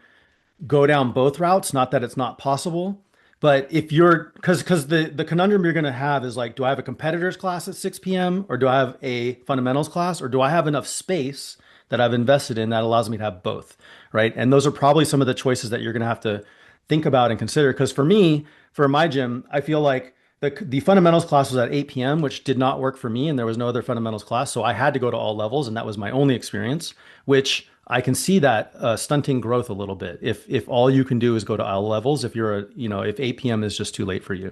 go down both routes. Not that it's not possible, but if you're because the conundrum you're going to have is like, do I have a competitors class at 6 p.m. or do I have a fundamentals class, or do I have enough space that I've invested in that allows me to have both, right? And those are probably some of the choices that you're going to have to think about and consider. Because for me, for my gym, I feel like the fundamentals class was at 8 p.m., which did not work for me, and there was no other fundamentals class, so I had to go to all levels, and that was my only experience, which I can see that stunting growth a little bit if all you can do is go to all levels, if you're if 8 p.m. is just too late for you.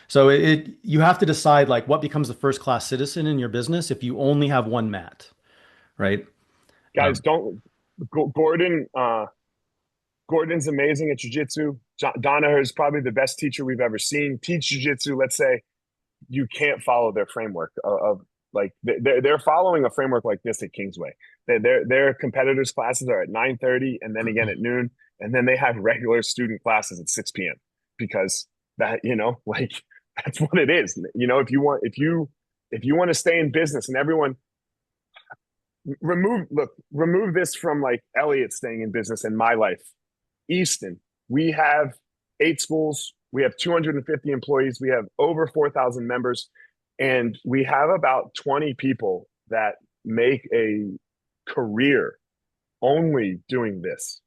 So you have to decide like what becomes the first class citizen in your business if you only have one mat, right? guys, don't Gordon. Gordon's amazing at jiu-jitsu. Danaher is probably the best teacher we've ever seen. Teach jiu-jitsu. Let's say you can't follow their framework of like they're following a framework like this at Kingsway. Their competitors classes are at 9:30 and then again at noon, and then they have regular student classes at 6 p.m. because that like that's what it is. If you want to stay in business, and everyone remove this from like Eliot staying in business in my life. Easton, we have 8 schools. We have 250 employees. We have over 4,000 members. And we have about 20 people that make a career only doing this,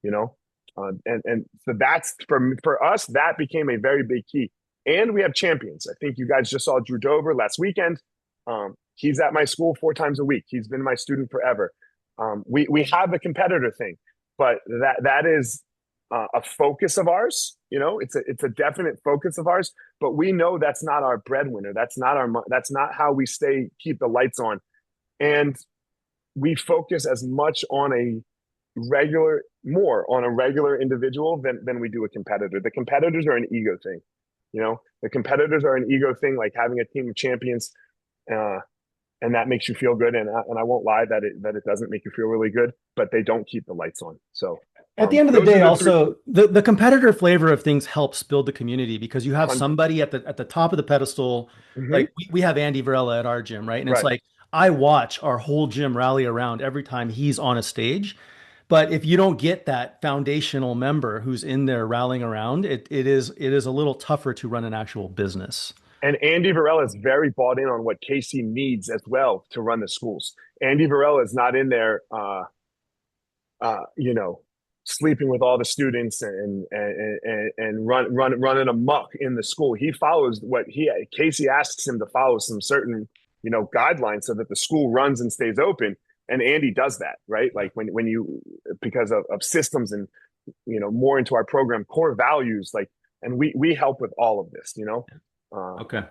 and so that's for us, that became a very big key. And we have champions. I think you guys just saw Drew Dover last weekend. He's at my school 4 times a week. He's been my student forever. We have the competitor thing, but that is a focus of ours. It's a definite focus of ours. But we know that's not our breadwinner. That's not how we keep the lights on. And we focus as much on a regular individual than we do a competitor. The competitors are an ego thing. The competitors are an ego thing, like having a team of champions. And that makes you feel good. And I won't lie that it doesn't make you feel really good, but they don't keep the lights on. So at the end of the day, also the competitor flavor of things helps build the community, because you have somebody at the top of the pedestal. Mm-hmm. Like we have Andy Varela at our gym, right? And it's like I watch our whole gym rally around every time he's on a stage. But if you don't get that foundational member who's in there rallying around, it is a little tougher to run an actual business. And Andy Varela is very bought in on what Casey needs as well to run the schools. Andy Varela is not in there, sleeping with all the students and running amok in the school. He follows what Casey asks him to follow, some certain guidelines so that the school runs and stays open. And Andy does that, right? Like when you, because of systems and more into our program core values, like, and we help with all of this, Okay.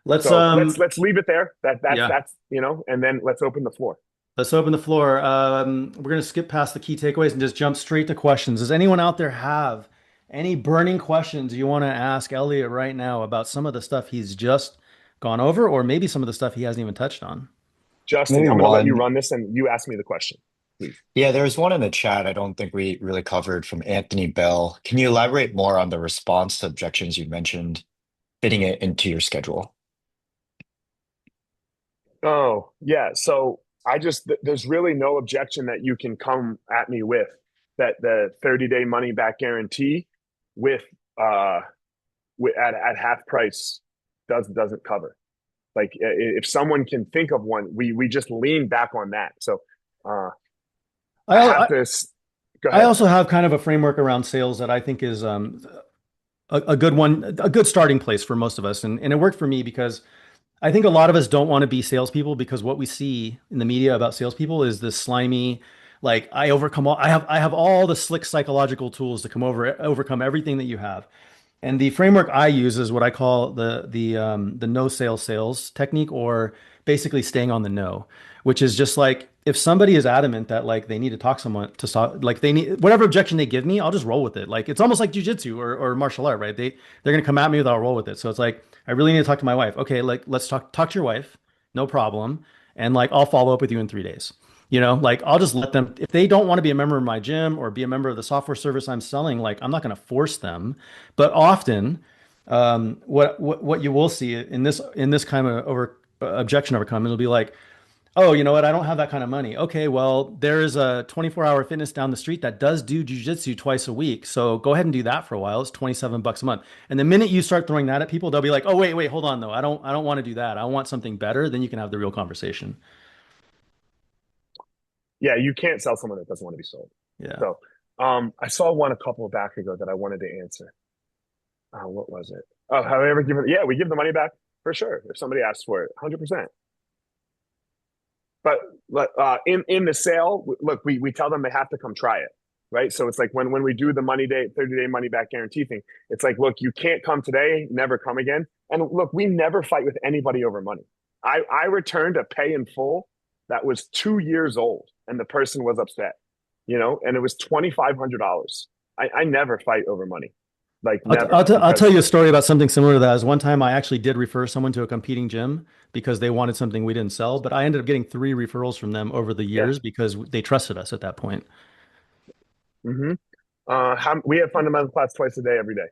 Let's leave it there. That's and then let's open the floor. Let's open the floor. We're going to skip past the key takeaways and just jump straight to questions. Does anyone out there have any burning questions you want to ask Eliot right now about some of the stuff he's just gone over, or maybe some of the stuff he hasn't even touched on? Justin, I'm going to let you run this and you ask me the question, please. Yeah, there's one in the chat I don't think we really covered, from Anthony Bell. Can you elaborate more on the response to objections you mentioned, fitting it into your schedule? Oh, yeah. So there's really no objection that you can come at me with that the 30-day money back guarantee with, at half price doesn't cover. Like if someone can think of one, we just lean back on that. So I have I, this. Go I ahead. also have kind of a framework around sales that I think is a good one, a good starting place for most of us. And it worked for me because I think a lot of us don't want to be salespeople because what we see in the media about salespeople is this slimy, like I have all the slick psychological tools to overcome everything that you have. And the framework I use is what I call the no sales technique, or basically staying on the no, which is just like if somebody is adamant that like they need to talk someone to stop, like they need whatever objection they give me, I'll just roll with it. Like it's almost like jujitsu or martial art, right? They're gonna come at me with, I'll roll with it. So it's like I really need to talk to my wife. Okay, like let's talk to your wife, no problem, and like I'll follow up with you in 3 days. Like I'll just let them, if they don't want to be a member of my gym or be a member of the software service I'm selling, like I'm not going to force them. But often, what you will see in this kind of objection overcome, it'll be like, oh, you know what? I don't have that kind of money. Okay, well, there's a 24-hour fitness down the street that does do jujitsu twice a week. So go ahead and do that for a while. It's $27 a month. And the minute you start throwing that at people, they'll be like, oh, wait, hold on though. I don't want to do that. I want something better. Then you can have the real conversation. Yeah, you can't sell someone that doesn't want to be sold. Yeah. So, I saw one a couple of back ago that I wanted to answer. What was it? Oh, have I ever given? Yeah, we give the money back for sure if somebody asks for it, 100%. But in the sale, look, we tell them they have to come try it, right? So it's like when we do the 30-day money back guarantee thing, it's like, look, you can't come today, never come again. And look, we never fight with anybody over money. I returned a pay in full that was 2 years old, and the person was upset, and it was $2,500. I never fight over money, like never, I'll tell because you a story about something similar to that. As one time I actually did refer someone to a competing gym because they wanted something we didn't sell, but I ended up getting 3 referrals from them over the yeah. years because they trusted us at that point. hmm we have fundamental class twice a day, every day.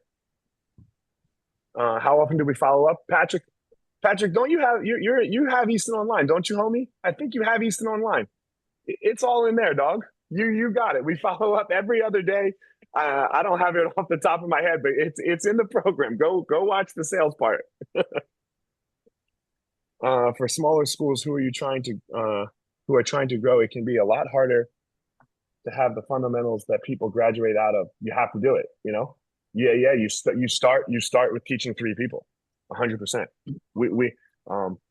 How often do we follow up, Patrick? Patrick, don't you have you have Easton Online, don't you, homie? I think you have Easton Online. It's all in there, dog. You got it. We follow up every other day. I don't have it off the top of my head, but it's in the program. Go watch the sales part. For smaller schools who are trying to grow, it can be a lot harder to have the fundamentals that people graduate out of. You have to do it. Yeah. You start with teaching 3 people, 100%.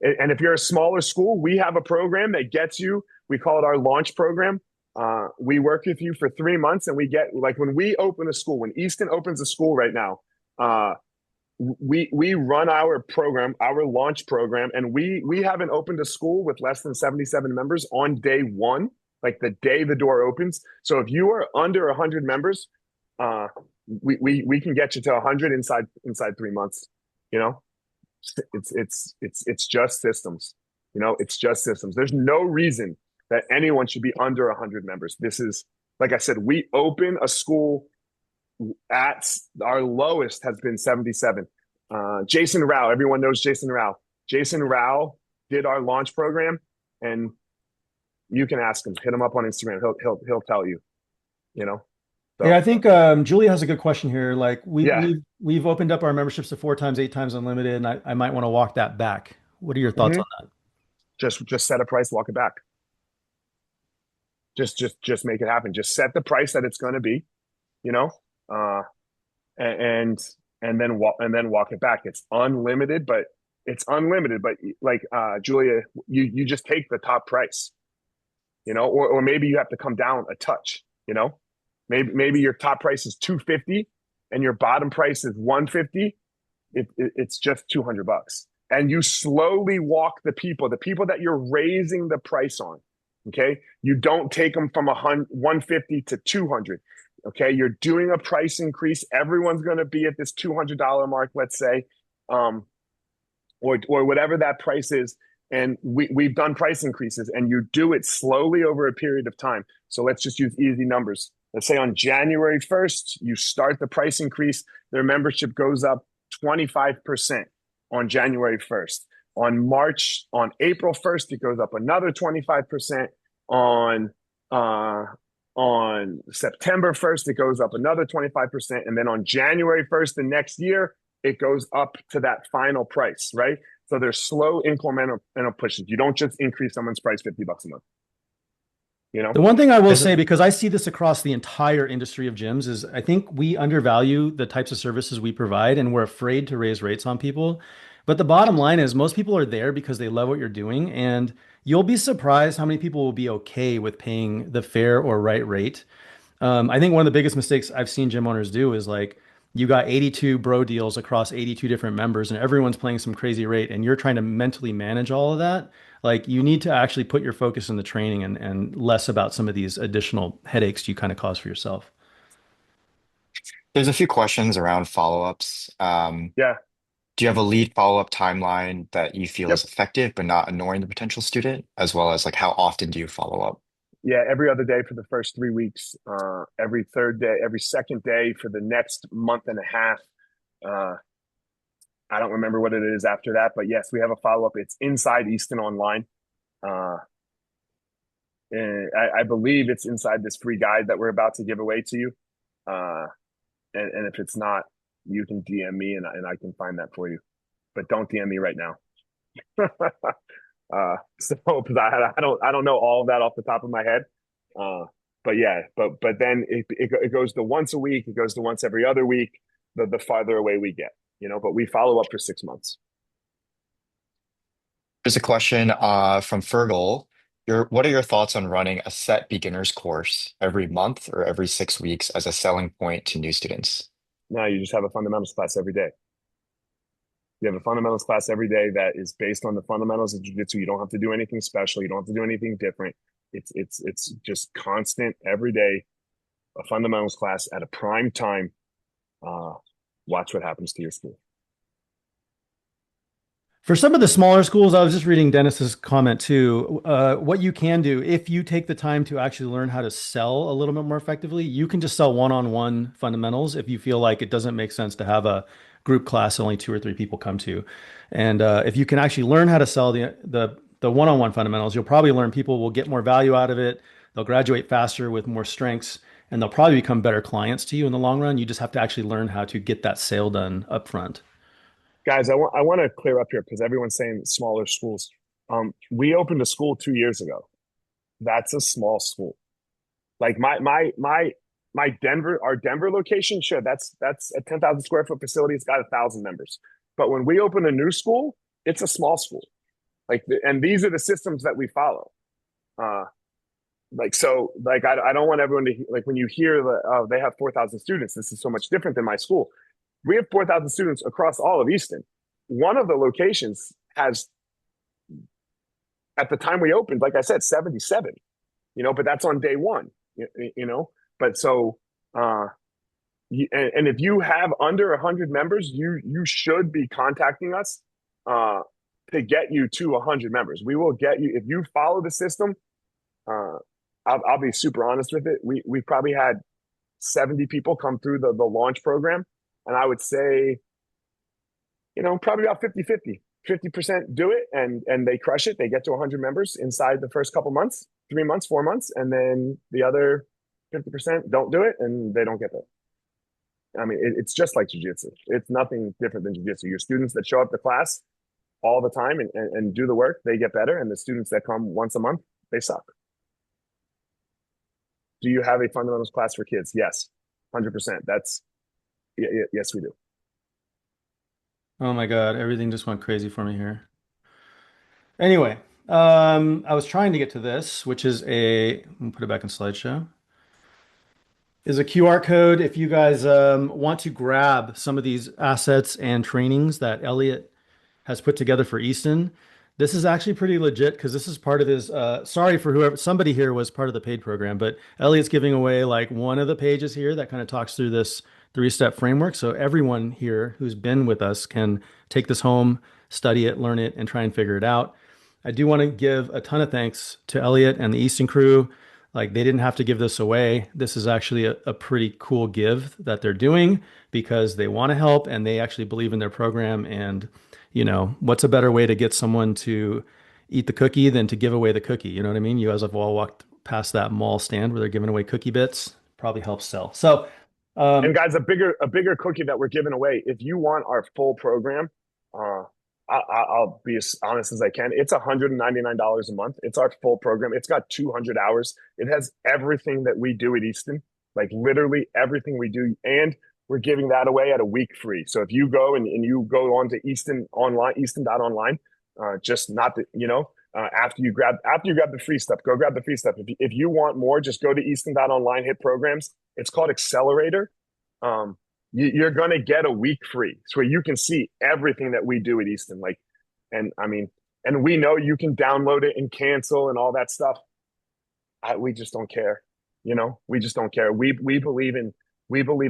And if you're a smaller school, we have a program that gets you. We call it our launch program. We work with you for 3 months, and we get, like, when we open a school, when Easton opens a school right now, we run our program, our launch program, and we haven't opened a school with less than 77 members on day one, like the day the door opens. So if you are under 100 members, we can get you to 100 inside 3 months. You know, it's just systems. It's just systems. There's no reason that anyone should be under 100 members. This is, like I said, we open a school at our lowest has been 77. Jason Rao, everyone knows Jason Rao. Jason Rao did our launch program, and you can ask him, hit him up on Instagram. He'll tell you. So, Yeah, I think Julia has a good question here. Like yeah. we've opened up our memberships to 4 times, 8 times unlimited, and I might want to walk that back. What are your thoughts hmm on that? Just set a price, walk it back. Just make it happen. Just set the price that it's going to be, you know, uh, and and then walk it back. It's unlimited, but like Julia, you just take the top price, or maybe you have to come down a touch, maybe your top price is 250 and your bottom price is 150. It's just $200, and you slowly walk the people that you're raising the price on. Okay, you don't take them from 150 to 200. Okay, you're doing a price increase. Everyone's going to be at this $200 mark, let's say, or whatever that price is. And we've done price increases, and you do it slowly over a period of time. So let's just use easy numbers. Let's say on January 1st, you start the price increase. Their membership goes up 25% on January 1st. On April 1st, it goes up another 25%. On uh, on September 1st, it goes up another 25%. And then on January 1st, the next year, it goes up to that final price, right? So there's slow incremental pushes. You don't just increase someone's price $50 a month, you know? The one thing I will Is it, say, because I see this across the entire industry of gyms, is I think we undervalue the types of services we provide and we're afraid to raise rates on people. But the bottom line is most people are there because they love what you're doing, and you'll be surprised how many people will be okay with paying the fair or right rate. I think one of the biggest mistakes I've seen gym owners do is like you got 82 bro deals across 82 different members and everyone's playing some crazy rate and you're trying to mentally manage all of that. Like you need to actually put your focus in the training and less about some of these additional headaches you kind of cause for yourself. there's a few questions around follow-ups. Yeah. Do you have a lead follow-up timeline that you feel is Yep. effective but not annoying the potential student, as well as like how often do you follow up? Yeah, every other day for the first 3 weeks, every third day, every second day for the next month and a half. Uh, I don't remember what it is after that, but yes, we have a follow up. It's inside Easton Online. Uh, and I believe it's inside this free guide that we're about to give away to you. Uh, and if it's not, you can DM me and I can find that for you. But don't DM me right now. So because I don't know all of that off the top of my head. Uh, but yeah, but then it goes to once a week. It goes to once every other week. The farther away we get, you know. But we follow up for 6 months. There's a question from Fergal. What are your thoughts on running a set beginners course every month or every 6 weeks as a selling point to new students? Now you just have a fundamentals class every day. You have a fundamentals class every day that is based on the fundamentals of jiu-jitsu. You don't have to do anything special. You don't have to do anything different. It's just constant every day, a fundamentals class at a prime time. Uh, Watch what happens to your school. For some of the smaller schools, I was just reading Dennis's comment too. What you can do if you take the time to actually learn how to sell a little bit more effectively, you can just sell one-on-one fundamentals if you feel like it doesn't make sense to have a group class only two or three people come to. And if you can actually learn how to sell the one-on-one fundamentals, you'll probably learn people will get more value out of it. They'll graduate faster with more strengths, and they'll probably become better clients to you in the long run. You just have to actually learn how to get that sale done upfront. Guys, I want to clear up here because everyone's saying smaller schools. We opened a school 2 years ago. That's a small school. Like my our Denver location, sure, that's a 10,000 square foot facility. It's got 1,000 members. But when we open a new school, it's a small school. And these are the systems that we follow. Uh, I don't want everyone to like when you hear that they have 4,000 students. This is so much different than my school. We have 4,000 students across all of Easton. One of the locations has, at the time we opened, like I said, 77. But that's on day one. But so and if you have under 100 members, you should be contacting us to get you to 100 members. We will get you if you follow the system. Uh, I'll be super honest with it. We probably had 70 people come through the launch program, and I would say, probably about 50-50. 50% do it and they crush it. They get to 100 members inside the first couple months, 3 months, 4 months, and then the other 50% don't do it and they don't get there. I mean, it's just like jiu-jitsu. It's nothing different than jiu-jitsu. Your students that show up to class all the time and do the work, they get better. And the students that come once a month, they suck. Do you have a fundamentals class for kids? Yes, 100%. Yes, we do. Oh my God, everything just went crazy for me here. Anyway, I was trying to get to this, which is let me put it back in slideshow, is a QR code if you guys want to grab some of these assets and trainings that Elliot has put together for Easton. This is actually pretty legit because this is part of his, sorry for whoever, somebody here was part of the paid program, but Elliot's giving away like one of the pages here that kind of talks through this three-step framework. So everyone here who's been with us can take this home, study it, learn it, and try and figure it out. I do want to give a ton of thanks to Elliot and the Easton crew. Like they didn't have to give this away. This is actually a pretty cool give that they're doing because they want to help and they actually believe in their program. And what's a better way to get someone to eat the cookie than to give away the cookie? You know what I mean? You guys have all walked past that mall stand where they're giving away cookie bits. Probably helps sell. So, And um, guys, a bigger cookie that we're giving away. If you want our full program, uh, I'll be as honest as I can. It's $199 a month. It's our full program. It's got 200 hours. It has everything that we do at Easton, like literally everything we do. And we're giving that away at a week free. So if you go and you go on to Easton online, Easton.online, just not the, after you grab the free stuff, go grab the free stuff. If you want more, just go to Easton.online, hit programs. It's called Accelerator. You're going to get a week free so you can see everything that we do at Easton. Like, and I mean, and we know you can download it and cancel and all that stuff. We just don't care. We just don't care. We believe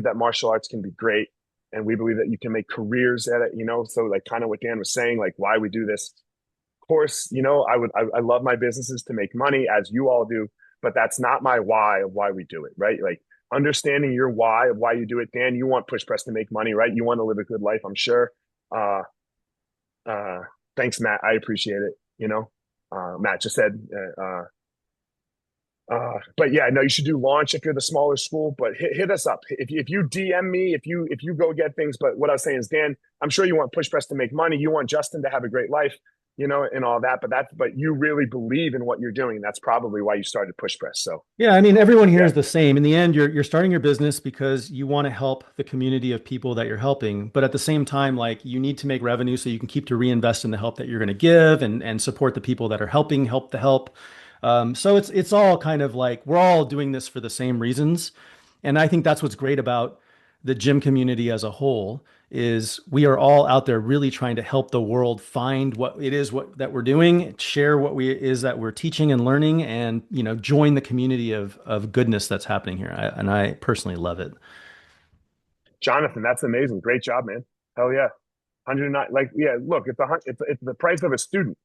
that martial arts can be great, and we believe that you can make careers at it. So like kind of what Dan was saying, like why we do this. Of course, I love my businesses to make money, as you all do, but that's not my why of why we do it, right? Like understanding your why of why you do it. Dan, you want Push Press to make money, right? You want to live a good life, I'm sure. Uh, uh, Thanks, Matt. I appreciate it. Matt just said, but yeah, no, you should do launch if you're the smaller school. But hit us up if you DM me, if you go get things. But what I was saying is, Dan, I'm sure you want Push Press to make money. You want Justin to have a great life, and all that. But you really believe in what you're doing. That's probably why you started Push Press. So yeah, I mean, everyone here yeah, is the same. In the end, you're starting your business because you want to help the community of people that you're helping. But at the same time, like you need to make revenue so you can keep to reinvest in the help that you're going to give and support the people that are helping help the help. So it's all kind of like we're all doing this for the same reasons. And I think that's what's great about the gym community as a whole is we are all out there really trying to help the world find what it is what that we're doing, share what we is that we're teaching and learning, and join the community of goodness that's happening here. And I personally love it. Jonathan, that's amazing. Great job, man. Hell yeah. 109. Like, yeah, look, it's the price of a student,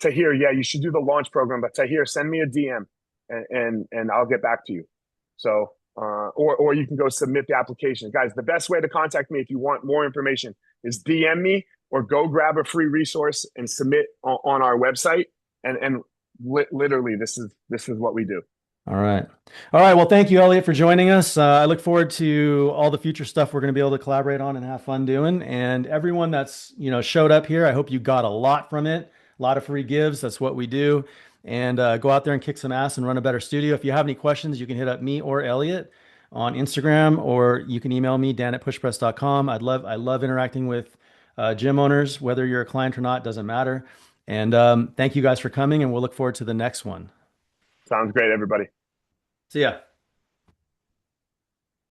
to hear, yeah, you should do the launch program, but to hear, send me a DM and I'll get back to you. So, or you can go submit the application. Guys, the best way to contact me if you want more information is DM me or go grab a free resource and submit on our website. And literally, this is what we do. All right. All right. Well, thank you, Elliot, for joining us. I look forward to all the future stuff we're going to be able to collaborate on and have fun doing. And everyone that's, showed up here, I hope you got a lot from it. A lot of free gives. That's what we do. And go out there and kick some ass and run a better studio. If you have any questions, you can hit up me or Elliot on Instagram, or you can email me, dan@pushpress.com. I love interacting with gym owners, whether you're a client or not, doesn't matter. And thank you guys for coming, and we'll look forward to the next one. Sounds great, everybody. See ya.